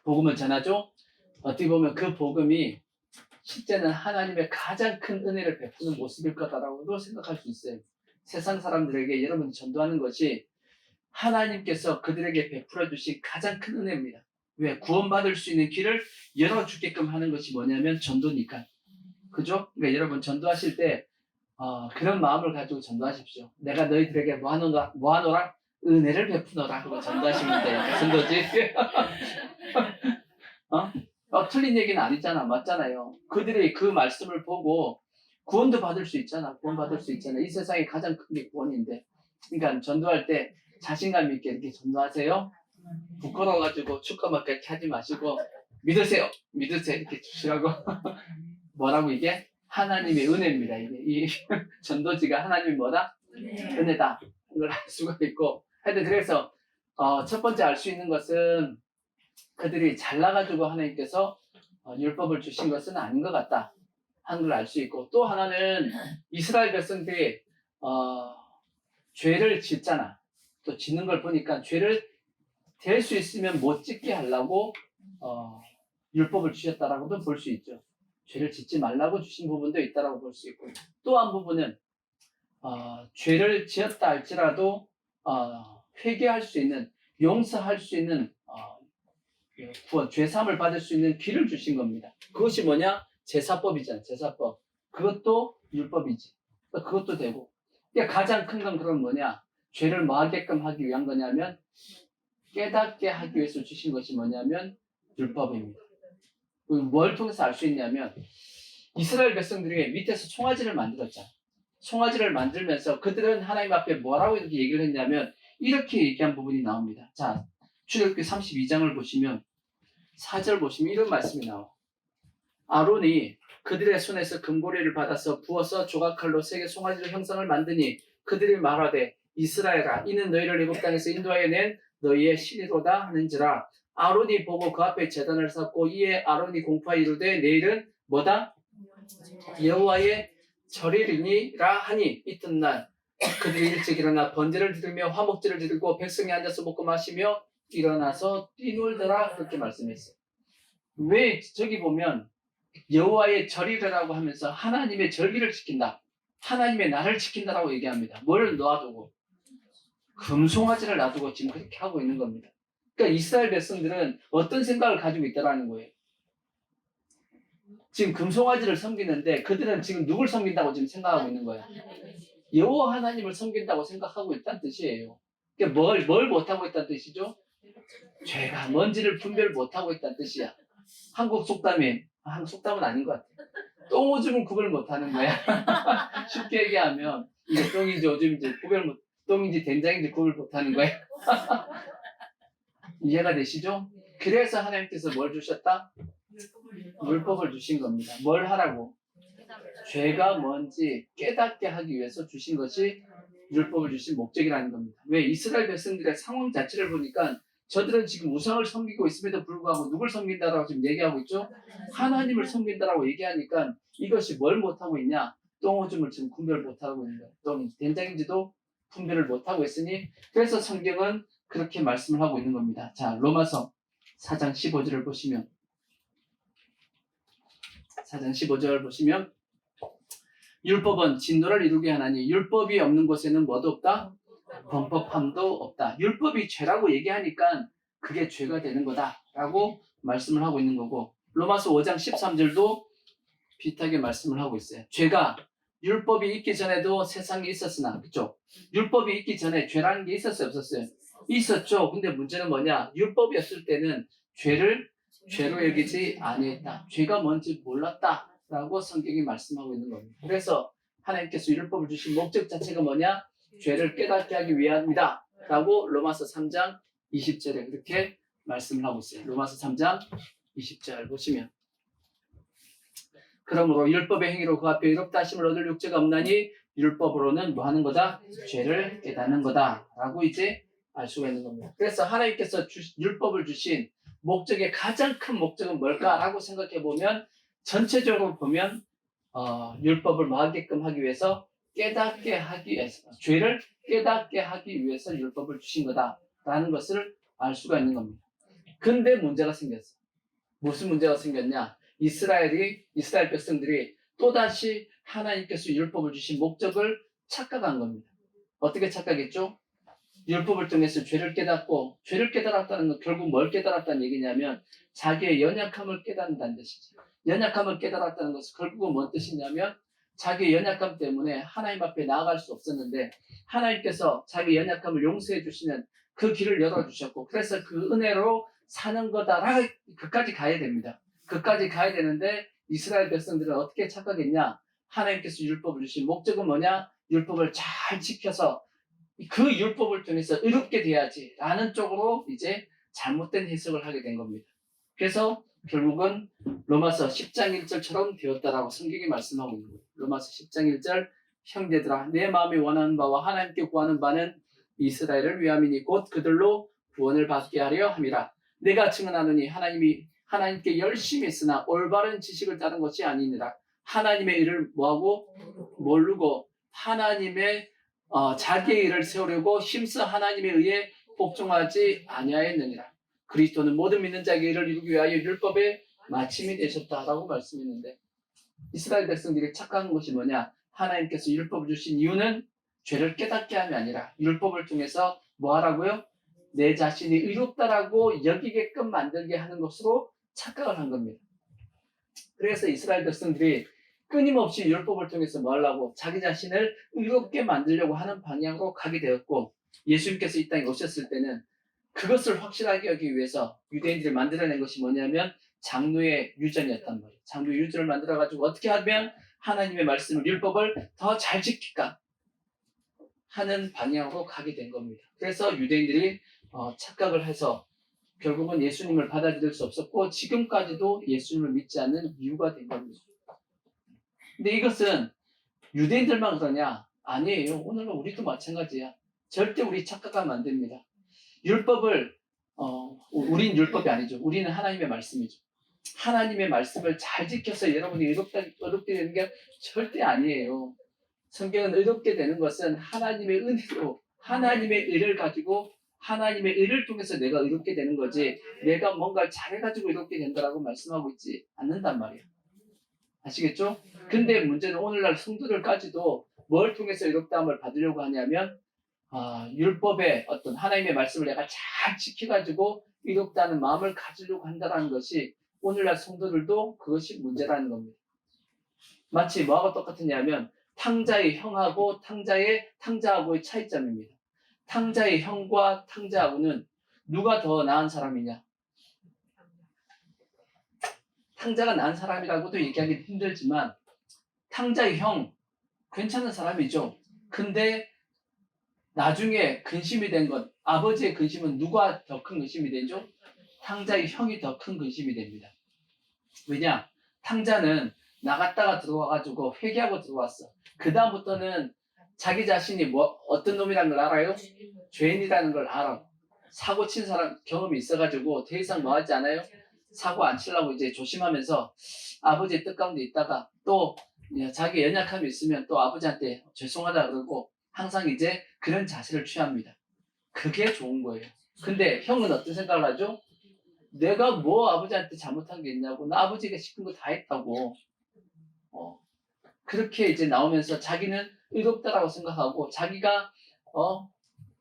복음을 전하죠. 어떻게 보면 그 복음이 실제는 하나님의 가장 큰 은혜를 베푸는 모습일 거다라고도 생각할 수 있어요. 세상 사람들에게 여러분이 전도하는 것이 하나님께서 그들에게 베풀어 주신 가장 큰 은혜입니다. 왜? 구원받을 수 있는 길을 열어주게끔 하는 것이 뭐냐면 전도니까. 그죠? 그러니까 여러분 전도하실 때 그런 마음을 가지고 전도하십시오. 내가 너희들에게 뭐하노라? 은혜를 베푸노라 하고 전도하시면 돼요. 무슨 거지? 틀린 얘기는 아니잖아. 맞잖아요. 그들이 그 말씀을 보고 구원도 받을 수 있잖아. 구원받을 수 있잖아. 이 세상에 가장 큰 게 구원인데. 그러니까 전도할 때 자신감 있게 이렇게 전도하세요. 부끄러워가지고 축가막 그렇게 하지 마시고 믿으세요. 이렇게 주시라고. 뭐라고 이게? 하나님의 은혜입니다. 이게 이 전도지가 하나님의 뭐다? 은혜다. 이걸 알 수가 있고. 하여튼 그래서 첫 번째 알 수 있는 것은 그들이 잘나가지고 하나님께서 율법을 주신 것은 아닌 것 같다 하는 걸 알 수 있고, 또 하나는 이스라엘 백성들이 죄를 짓잖아. 또 짓는 걸 보니까 죄를 될 수 있으면 못 짓게 하려고 율법을 주셨다라고도 볼 수 있죠. 죄를 짓지 말라고 주신 부분도 있다라고 볼 수 있고, 또 한 부분은 죄를 지었다 할지라도 회개할 수 있는, 용서할 수 있는 구원, 죄사함을 받을 수 있는 길을 주신 겁니다. 그것이 뭐냐? 제사법이잖아. 제사법. 그것도 율법이지. 그것도 되고. 그러니까 가장 큰 건 그럼 뭐냐? 죄를 뭐하게끔 하기 위한 거냐면 깨닫게 하기 위해서 주신 것이 뭐냐면 율법입니다. 뭘 통해서 알 수 있냐면 이스라엘 백성들이 밑에서 송아지를 만들었잖아. 송아지를 만들면서 그들은 하나님 앞에 뭐라고 이렇게 얘기를 했냐면 이렇게 얘기한 부분이 나옵니다. 자, 출애굽기 32장을 보시면 4절 보시면 이런 말씀이 나와. 아론이 그들의 손에서 금고리를 받아서 부어서 조각칼로 세게 송아지로 형상을 만드니 그들이 말하되 이스라엘아 이는 너희를 애굽 땅에서 인도하여 낸 너희의 신이로다 하는지라. 아론이 보고 그 앞에 제단을 쌓고 이에 아론이 공포하여 이르되 내일은 뭐다? 여호와의 절일이니라 하니 이튿날 그들이 일찍 일어나 번제를 드리며 화목제를 드리고 백성이 앉아서 먹고 마시며 일어나서 뛰놀더라 그렇게 말씀했어요. 왜 저기 보면 여호와의 절일이라고 하면서 하나님의 절기를 지킨다, 하나님의 날을 지킨다라고 얘기합니다. 뭘 놔두고? 금송아지를 놔두고 지금 그렇게 하고 있는 겁니다. 그러니까 이스라엘 백성들은 어떤 생각을 가지고 있다라는 거예요. 지금 금송아지를 섬기는데 그들은 지금 누굴 섬긴다고 지금 생각하고 있는 거예요. 여호와 하나님을 섬긴다고 생각하고 있다는 뜻이에요. 그러니까 뭘 못하고 있다는 뜻이죠? 죄가 뭔지를 분별 못하고 있다는 뜻이야. 한국 속담에, 한국 속담은 아닌 것 같아. 똥 오줌은 구별 못하는 거야. 쉽게 얘기하면 이게 똥인지 오줌인지 똥인지 된장인지 구별 못하는 거야. 이해가 되시죠? 그래서 하나님께서 뭘 주셨다? 율법을 주신 겁니다. 뭘 하라고? 죄가 뭔지 깨닫게 하기 위해서 주신 것이 율법을 주신 목적이라는 겁니다. 왜? 이스라엘 백성들의 상황 자체를 보니까 저들은 지금 우상을 섬기고 있음에도 불구하고 누굴 섬긴다라고 지금 얘기하고 있죠? 하나님을 섬긴다라고 얘기하니까 이것이 뭘 못하고 있냐? 똥오줌을 지금 분별 못하고 있는 거예요. 똥인지 된장인지도 분별을 못하고 있으니 그래서 성경은 그렇게 말씀을 하고 있는 겁니다. 자, 로마서 4장 15절을 보시면 4장 15절 보시면 율법은 진노를 이루게 하나니 율법이 없는 곳에는 뭐도 없다? 범법함도 없다. 율법이 죄라고 얘기하니까 그게 죄가 되는 거다라고 말씀을 하고 있는 거고, 로마서 5장 13절도 비슷하게 말씀을 하고 있어요. 죄가 율법이 있기 전에도 세상에 있었으나, 그쵸? 율법이 있기 전에 죄라는 게 있었어요, 없었어요? 있었죠. 근데 문제는 뭐냐? 율법이 없을 때는 죄를 죄로 여기지 아니했다. 죄가 뭔지 몰랐다라고 성경이 말씀하고 있는 겁니다. 그래서 하나님께서 율법을 주신 목적 자체가 뭐냐? 죄를 깨닫게 하기 위함이다 라고 로마서 3장 20절에 그렇게 말씀을 하고 있어요. 로마서 3장 20절 보시면 그러므로 율법의 행위로 그 앞에 의롭다 하심을 얻을 육체가 없나니 율법으로는 뭐 하는 거다? 죄를 깨닫는 거다 라고 이제 알 수가 있는 겁니다. 그래서 하나님께서 율법을 주신 목적의 가장 큰 목적은 뭘까라고 생각해 보면 전체적으로 보면 율법을 뭐하게끔 하기 위해서 깨닫게 하기 위해서, 죄를 깨닫게 하기 위해서 율법을 주신 거다라는 것을 알 수가 있는 겁니다. 근데 문제가 생겼어요. 무슨 문제가 생겼냐? 이스라엘 백성들이 또다시 하나님께서 율법을 주신 목적을 착각한 겁니다. 어떻게 착각했죠? 율법을 통해서 죄를 깨닫고, 죄를 깨달았다는 건 결국 뭘 깨달았다는 얘기냐면 자기의 연약함을 깨닫는다는 뜻이죠. 연약함을 깨달았다는 것은 결국은 뭔 뜻이냐면 자기의 연약함 때문에 하나님 앞에 나아갈 수 없었는데 하나님께서 자기 연약함을 용서해 주시는 그 길을 열어주셨고, 그래서 그 은혜로 사는 거다라 그까지 가야 됩니다. 그까지 가야 되는데 이스라엘 백성들은 어떻게 착각했냐? 하나님께서 율법을 주신 목적은 뭐냐? 율법을 잘 지켜서 그 율법을 통해서 의롭게 돼야지 라는 쪽으로 이제 잘못된 해석을 하게 된 겁니다. 그래서 결국은 로마서 10장 1절처럼 되었다라고 성경이 말씀하고 있는 거예요. 로마서 10장 1절 형제들아 내 마음이 원하는 바와 하나님께 구하는 바는 이스라엘을 위함이니 곧 그들로 구원을 받게 하려 함이라. 내가 증언하노니 하나님께 열심히 했으나 올바른 지식을 따른 것이 아니니라. 하나님의 일을 뭐하고 모르고 하나님의 자기의 일을 세우려고 힘써 하나님에 의해 복종하지 아니하였느니라. 그리스도는 모든 믿는 자에게 일을 이루기 위하여 율법의 마침이 되셨다라고 말씀했는데 이스라엘 백성들이 착각한 것이 뭐냐? 하나님께서 율법을 주신 이유는 죄를 깨닫게 함이 아니라 율법을 통해서 뭐 하라고요? 내 자신이 의롭다라고 여기게끔 만들게 하는 것으로 착각을 한 겁니다. 그래서 이스라엘 백성들이 끊임없이 율법을 통해서 뭐 하려고? 자기 자신을 의롭게 만들려고 하는 방향으로 가게 되었고, 예수님께서 이 땅에 오셨을 때는 그것을 확실하게 하기 위해서 유대인들이 만들어낸 것이 뭐냐면 장로의 유전이었단 말이에요. 장로의 유전을 만들어가지고 어떻게 하면 하나님의 말씀을, 율법을 더 잘 지킬까 하는 방향으로 가게 된 겁니다. 그래서 유대인들이 착각을 해서 결국은 예수님을 받아들일 수 없었고 지금까지도 예수님을 믿지 않는 이유가 된 겁니다. 근데 이것은 유대인들만 그러냐? 아니에요. 오늘은 우리도 마찬가지야. 절대 우리 착각하면 안 됩니다. 율법을 우린 율법이 아니죠. 우리는 하나님의 말씀이죠. 하나님의 말씀을 잘 지켜서 여러분이 의롭게 되는 게 절대 아니에요. 성경은 의롭게 되는 것은 하나님의 은혜로 하나님의 의를 가지고 하나님의 의를 통해서 내가 의롭게 되는 거지 내가 뭔가를 잘해가지고 의롭게 된다라고 말씀하고 있지 않는단 말이에요. 아시겠죠? 근데 문제는 오늘날 성도들까지도 뭘 통해서 의롭다함을 받으려고 하냐면 율법의 어떤 하나님의 말씀을 내가 잘 지켜가지고 의롭다는 마음을 가지려고 한다는 것이 오늘날 성도들도 그것이 문제라는 겁니다. 마치 뭐하고 똑같으냐면 탕자의 형하고 탕자하고의 차이점입니다. 탕자의 형과 탕자하고는 누가 더 나은 사람이냐? 탕자가 나은 사람이라고도 얘기하기 힘들지만 탕자의 형 괜찮은 사람이죠. 근데 나중에 근심이 된 것, 아버지의 근심은 누가 더 큰 근심이 되죠? 탕자의 형이 더 큰 근심이 됩니다. 왜냐? 탕자는 나갔다가 들어와가지고 회개하고 들어왔어. 그 다음부터는 자기 자신이 어떤 놈이라는 걸 알아요? 죄인이라는 걸 알아. 사고 친 사람 경험이 있어가지고 더 이상 뭐 하지 않아요? 사고 안 치려고 이제 조심하면서 아버지의 뜻 가운데 있다가 또 자기 연약함이 있으면 또 아버지한테 죄송하다 그러고 항상 이제 그런 자세를 취합니다. 그게 좋은 거예요. 근데 형은 어떤 생각을 하죠? 내가 뭐 아버지한테 잘못한 게 있냐고. 나 아버지가 시킨 거 다 했다고. 그렇게 이제 나오면서 자기는 의롭다라고 생각하고 자기가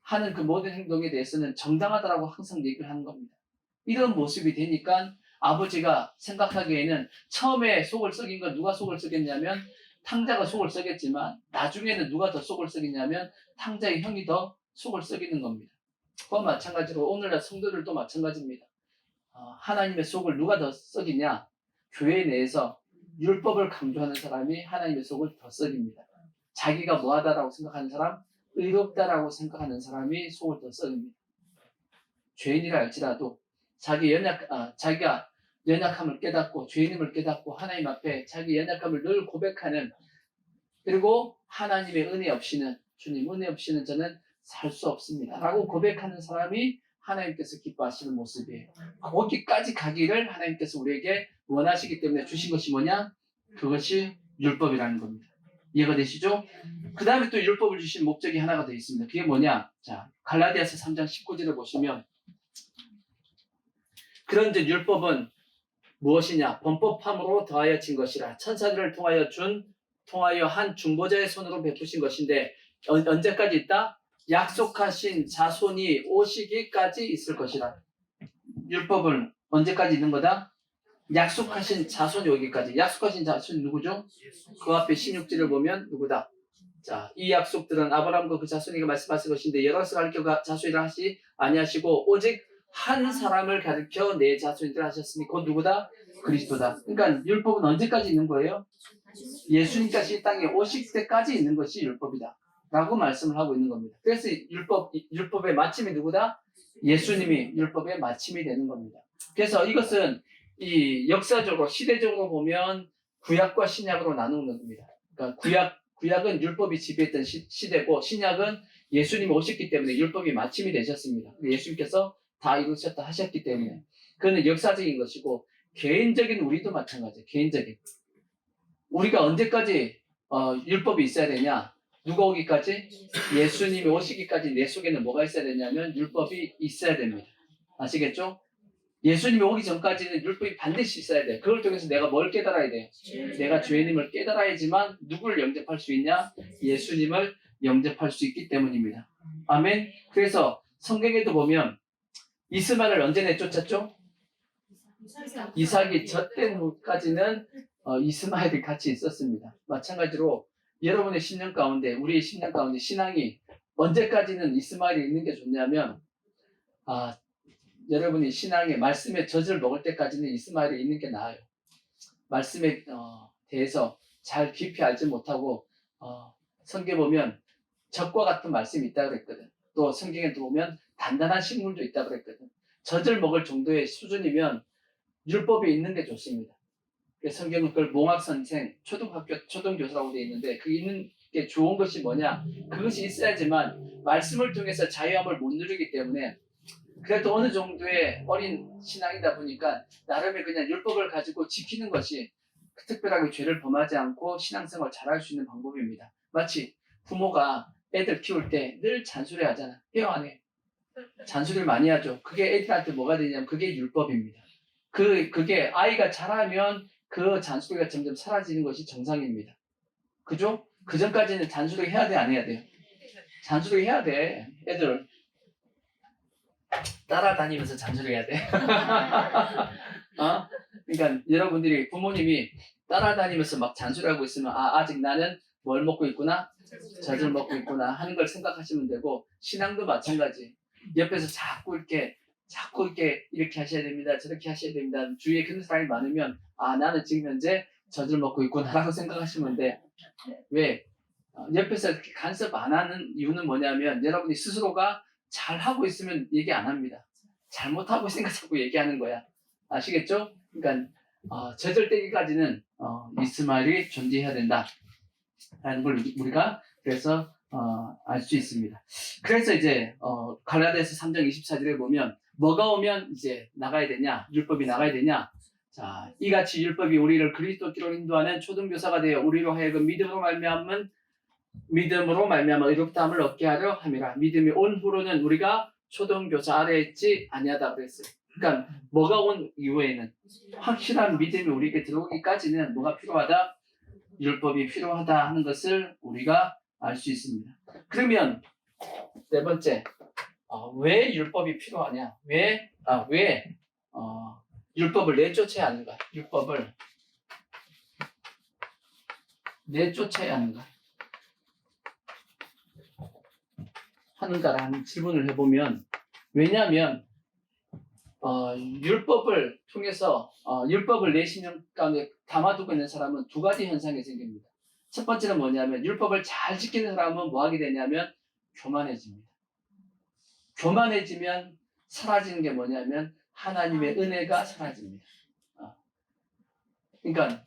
하는 그 모든 행동에 대해서는 정당하다라고 항상 얘기를 하는 겁니다. 이런 모습이 되니까 아버지가 생각하기에는 처음에 속을 썩인 건 누가 속을 썩였냐면 탕자가 속을 썩였지만 나중에는 누가 더 속을 썩이냐면 탕자의 형이 더 속을 썩이는 겁니다. 그와 마찬가지로 오늘날 성도들도 마찬가지입니다. 하나님의 속을 누가 더 썩이냐? 교회 내에서 율법을 강조하는 사람이 하나님의 속을 더 썩입니다. 자기가 뭐하다라고 생각하는 사람, 의롭다라고 생각하는 사람이 속을 더 썩입니다. 죄인이라 할지라도 자기가 연약함을 깨닫고 죄인임을 깨닫고 하나님 앞에 자기 연약함을 늘 고백하는, 그리고 하나님의 은혜 없이는, 주님 은혜 없이는 저는 살 수 없습니다 라고 고백하는 사람이 하나님께서 기뻐하시는 모습이에요. 거기까지 가기를 하나님께서 우리에게 원하시기 때문에 주신 것이 뭐냐? 그것이 율법이라는 겁니다. 이해가 되시죠? 그 다음에 또 율법을 주신 목적이 하나가 더 있습니다. 그게 뭐냐? 자, 갈라디아서 3장 19절을 보시면 그런즉 율법은 무엇이냐? 범법함으로 더하여 진 것이라. 천사들을 통하여 한 중보자의 손으로 베푸신 것인데 언제까지 있다? 약속하신 자손이 오시기까지 있을 것이라. 율법은 언제까지 있는 거다? 약속하신 자손이 오기까지. 약속하신 자손이 누구죠? 그 앞에 16절을 보면 누구다? 자, 이 약속들은 아브라함과 그 자손에게 말씀하신 것인데 여러 가르쳐 자손이라 하시 아니하시고 오직 한 사람을 가르쳐 내 자손이라 하셨으니 곧 누구다? 그리스도다. 그러니까 율법은 언제까지 있는 거예요? 예수님께서 이 땅에 오실 때까지 있는 것이 율법이다 라고 말씀을 하고 있는 겁니다. 그래서 율법의 마침이 누구다? 예수님이 율법의 마침이 되는 겁니다. 그래서 이것은 이 역사적으로 시대적으로 보면 구약과 신약으로 나누는 겁니다. 그러니까 구약은 율법이 지배했던 시대고 신약은 예수님이 오셨기 때문에 율법이 마침이 되셨습니다. 예수님께서 다 이루셨다 하셨기 때문에 그거는 역사적인 것이고 개인적인 우리도 마찬가지예요. 개인적인 우리가 언제까지 율법이 있어야 되냐? 누가 오기까지? 예수님이 오시기까지 내 속에는 뭐가 있어야 되냐면 율법이 있어야 됩니다. 아시겠죠? 예수님이 오기 전까지는 율법이 반드시 있어야 돼. 그걸 통해서 내가 뭘 깨달아야 돼? 내가 죄인임을 깨달아야지만 누구를 영접할 수 있냐? 예수님을 영접할 수 있기 때문입니다. 아멘. 그래서 성경에도 보면 이스마엘을 언제 내쫓았죠? 이삭이 젖된 후까지는 이스마엘이 같이 있었습니다. 마찬가지로 여러분의 10년 가운데 우리의 10년 가운데 신앙이 언제까지는 이스마엘이 있는 게 좋냐면 여러분이 신앙의 말씀의 젖을 먹을 때까지는 이스마엘이 있는 게 나아요. 말씀에 대해서 잘 깊이 알지 못하고 성경에 보면 젖과 같은 말씀이 있다고 그랬거든. 또 성경에 보면 단단한 식물도 있다고 그랬거든. 젖을 먹을 정도의 수준이면 율법이 있는 게 좋습니다. 성경은 그걸 몽학선생, 초등교사라고 되어 있는데 그 있는 게 좋은 것이 뭐냐? 그것이 있어야지만 말씀을 통해서 자유함을 못 누리기 때문에 그래도 어느 정도의 어린 신앙이다 보니까 나름의 그냥 율법을 가지고 지키는 것이 특별하게 죄를 범하지 않고 신앙생활 잘할 수 있는 방법입니다. 마치 부모가 애들 키울 때 늘 잔소리 하잖아. 해요 안 해? 잔소리를 많이 하죠. 그게 애들한테 뭐가 되냐면 그게 율법입니다. 그게 아이가 자라면 그 잔소리가 점점 사라지는 것이 정상입니다. 그죠? 그 전까지는 잔소리 해야 돼, 안 해야 돼요? 잔소리 해야 돼. 애들 따라다니면서 잔소리 해야 돼. 그러니까 여러분들이 부모님이 따라다니면서 막 잔소리하고 있으면 아직 나는 뭘 먹고 있구나? 젖을 먹고 있구나 하는 걸 생각하시면 되고 신앙도 마찬가지. 옆에서 자꾸 이렇게 하셔야 됩니다. 저렇게 하셔야 됩니다. 주위에 그런 사람이 많으면 나는 지금 현재 젖을 먹고 있구나라고 생각하시면 돼. 왜? 옆에서 이렇게 간섭 안 하는 이유는 뭐냐면 여러분이 스스로가 잘하고 있으면 얘기 안 합니다. 잘못하고 있으니까 자꾸 얘기하는 거야. 아시겠죠? 그러니까 젖을 떼기까지는 이스마엘이 존재해야 된다 라는 걸 우리가 그래서 알 수 있습니다. 그래서 이제 갈라디아서 3장 24절에 보면 뭐가 오면 이제 나가야 되냐? 율법이 나가야 되냐? 자, 이같이 율법이 우리를 그리스도께로 인도하는 초등교사가 되어 우리로 하여금 믿음으로 말미암아 의롭다함을 얻게 하려 함이라. 믿음이 온 후로는 우리가 초등교사 아래에 있지 아니하다 그랬어요. 그러니까 뭐가 온 이후에는 확실한 믿음이 우리에게 들어오기까지는 뭐가 필요하다? 율법이 필요하다 하는 것을 우리가 알 수 있습니다. 그러면 네 번째, 왜 율법이 필요하냐? 왜 율법을 내쫓아야 하는가? 율법을 내쫓아야 하는가? 하는가라는 질문을 해보면 왜냐하면 율법을 통해서 율법을 내 신령 가운데 담아두고 있는 사람은 두 가지 현상이 생깁니다. 첫 번째는 뭐냐면 율법을 잘 지키는 사람은 뭐 하게 되냐면 교만해집니다. 교만해지면 사라지는 게 뭐냐면 하나님의 은혜가 사라집니다. 그러니까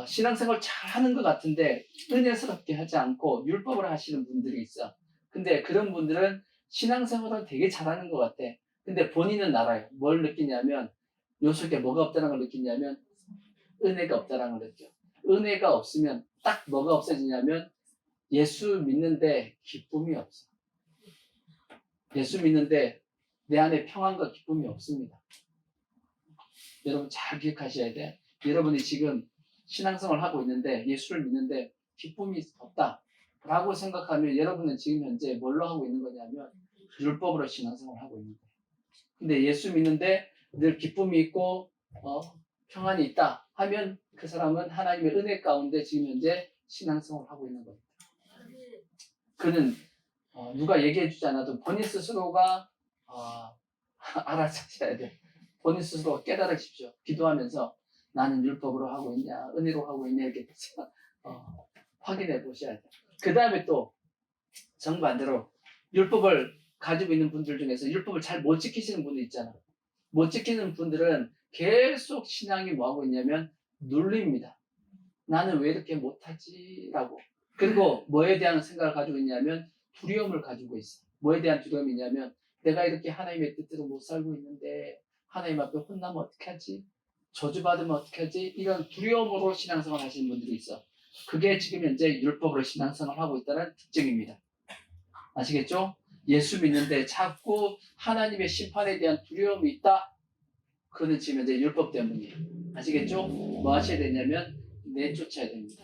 신앙생활 잘 하는 것 같은데 은혜스럽게 하지 않고 율법을 하시는 분들이 있어. 근데 그런 분들은 신앙생활을 되게 잘하는 것 같아. 근데 본인은 알아요. 뭘 느끼냐면 요 속에 뭐가 없다는 걸 느끼냐면 은혜가 없다는 걸 느껴. 은혜가 없으면 딱 뭐가 없어지냐면 예수 믿는데 기쁨이 없어. 예수 믿는데 내 안에 평안과 기쁨이 없습니다. 여러분 잘 기억하셔야 돼. 여러분이 지금 신앙생활을 하고 있는데 예수를 믿는데 기쁨이 없다 라고 생각하면 여러분은 지금 현재 뭘로 하고 있는 거냐면 율법으로 신앙생활을 하고 있는 거예요. 근데 예수 믿는데 늘 기쁨이 있고 평안이 있다 하면 그 사람은 하나님의 은혜 가운데 지금 현재 신앙생활을 하고 있는 겁니다. 그는 누가 얘기해 주지 않아도 본인 스스로가 알아서 하셔야 돼요. 본인 스스로 깨달으십시오. 기도하면서 나는 율법으로 하고 있냐 은혜로 하고 있냐 이렇게 확인해 보셔야 돼요. 그 다음에 또 정반대로 율법을 가지고 있는 분들 중에서 율법을 잘 못 지키시는 분들 있잖아. 못 지키는 분들은 계속 신앙이 뭐하고 있냐면 눌립니다. 나는 왜 이렇게 못하지? 라고. 그리고 뭐에 대한 생각을 가지고 있냐면 두려움을 가지고 있어. 뭐에 대한 두려움이 있냐면 내가 이렇게 하나님의 뜻대로 못 살고 있는데 하나님 앞에 혼나면 어떻게 하지? 저주받으면 어떻게 하지? 이런 두려움으로 신앙생활 하시는 분들이 있어. 그게 지금 현재 율법으로 신앙생활 하고 있다는 특징입니다. 아시겠죠? 예수 믿는데 자꾸 하나님의 심판에 대한 두려움이 있다. 그거는 지금 현재 율법 때문이에요. 아시겠죠? 뭐 하셔야 되냐면 내쫓아야 됩니다.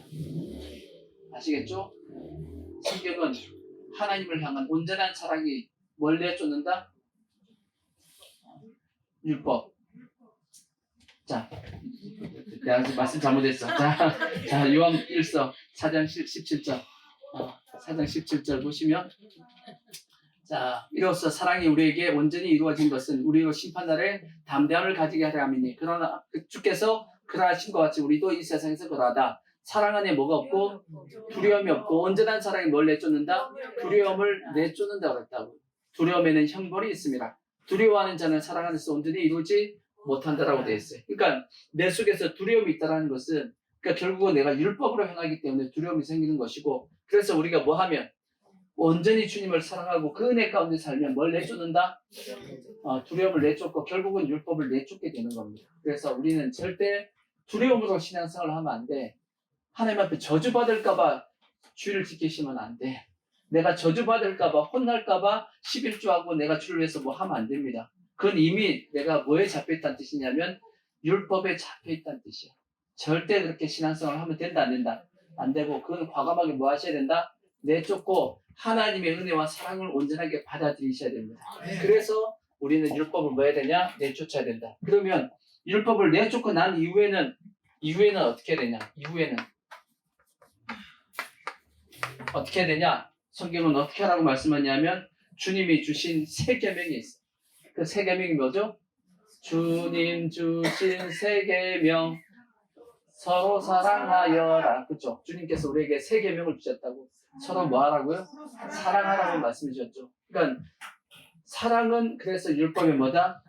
아시겠죠? 성경은 하나님을 향한 온전한 사랑이 뭘 내쫓는다? 율법. 자, 내가 말씀 잘못했어. 자, 요한 1서 4장 17절. 4장 17절 보시면 자, 이로써 사랑이 우리에게 온전히 이루어진 것은 우리로 심판날에 담대함을 가지게 하려 함이니 그러나 주께서 그러하신 것 같이 우리도 이 세상에서 그러하다. 사랑 안에 뭐가 없고 두려움이 없고 온전한 사랑이 뭘 내쫓는다? 두려움을 내쫓는다 그랬다고. 두려움에는 형벌이 있습니다. 두려워하는 자는 사랑 안에서 온전히 이루지 못한다라고 되어 있어요. 그러니까 내 속에서 두려움이 있다는 것은 그러니까 결국은 내가 율법으로 행하기 때문에 두려움이 생기는 것이고 그래서 우리가 뭐 하면 온전히 주님을 사랑하고 그 은혜 가운데 살면 뭘 내쫓는다? 두려움을 내쫓고 결국은 율법을 내쫓게 되는 겁니다. 그래서 우리는 절대 두려움으로 신앙생활을 하면 안 돼. 하나님 앞에 저주받을까봐 주의를 지키시면 안 돼. 내가 저주받을까봐 혼날까봐 11조하고 내가 주를 위해서 뭐 하면 안 됩니다. 그건 이미 내가 뭐에 잡혀있다는 뜻이냐면 율법에 잡혀있다는 뜻이야. 절대 그렇게 신앙생활을 하면 된다 안 된다? 안 되고 그건 과감하게 뭐 하셔야 된다? 내쫓고 하나님의 은혜와 사랑을 온전하게 받아들이셔야 됩니다. 그래서 우리는 율법을 뭐 해야 되냐? 내쫓아야 된다. 그러면 율법을 내쫓고 난 이후에는 어떻게 되냐? 이후에는 어떻게 해야 되냐? 성경은 어떻게 하라고 말씀하냐면 주님이 주신 새 계명이 있어. 그 새 계명이 뭐죠? 주님 주신 새 계명 서로 사랑하여라. 그렇죠? 주님께서 우리에게 새 계명을 주셨다고. 서로 뭐 하라고요? 사랑하라고 말씀해 주셨죠. 그러니까 사랑은 그래서 율법의 뭐다?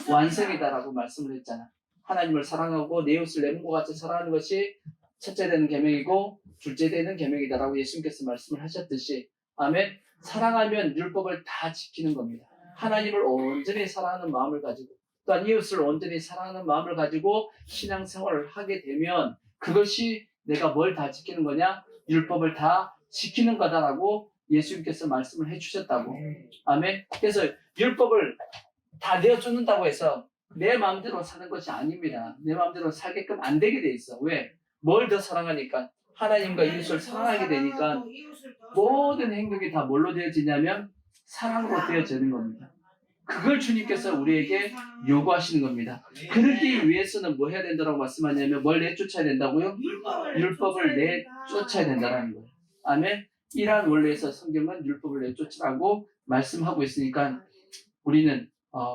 완성이다라고 말씀을 했잖아. 하나님을 사랑하고 내 이웃을 내 몸과 같이 사랑하는 것이 첫째 되는 계명이고 둘째 되는 계명이다라고 예수님께서 말씀을 하셨듯이 아멘. 사랑하면 율법을 다 지키는 겁니다. 하나님을 온전히 사랑하는 마음을 가지고 또한 이웃을 온전히 사랑하는 마음을 가지고 신앙생활을 하게 되면 그것이 내가 뭘 다 지키는 거냐? 율법을 다 지키는 거다라고 예수님께서 말씀을 해주셨다고. 아멘. 그래서 율법을 다 내어쫓는다고 해서 내 마음대로 사는 것이 아닙니다. 내 마음대로 살게끔 안 되게 돼 있어. 왜? 뭘 더 사랑하니까? 하나님과 이웃을 사랑하게 되니까 모든 행동이 다 뭘로 되어지냐면 사랑으로 되어지는 겁니다. 그걸 주님께서 우리에게 요구하시는 겁니다. 그러기 위해서는 뭐 해야 된다고 말씀하냐면 뭘 내쫓아야 된다고요? 율법을 내쫓아야 된다는 거예요. 아멘. 이러한 원리에서 성경은 율법을 내쫓으라고 말씀하고 있으니까 우리는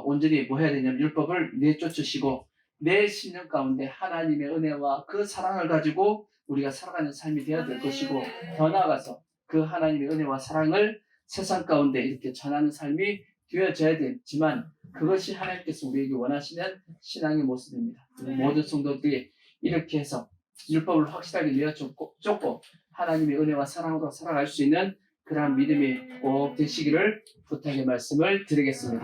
온전히 뭐 해야 되냐면 율법을 내쫓으시고 내 신령 가운데 하나님의 은혜와 그 사랑을 가지고 우리가 살아가는 삶이 되어야 될 것이고 더 나아가서 그 하나님의 은혜와 사랑을 세상 가운데 이렇게 전하는 삶이 되어져야 되지만 그것이 하나님께서 우리에게 원하시는 신앙의 모습입니다. 모든 성도들이 이렇게 해서 율법을 확실하게 내어쫓고 하나님의 은혜와 사랑으로 살아갈 수 있는 그러한 믿음이 꼭 되시기를 부탁의 말씀을 드리겠습니다.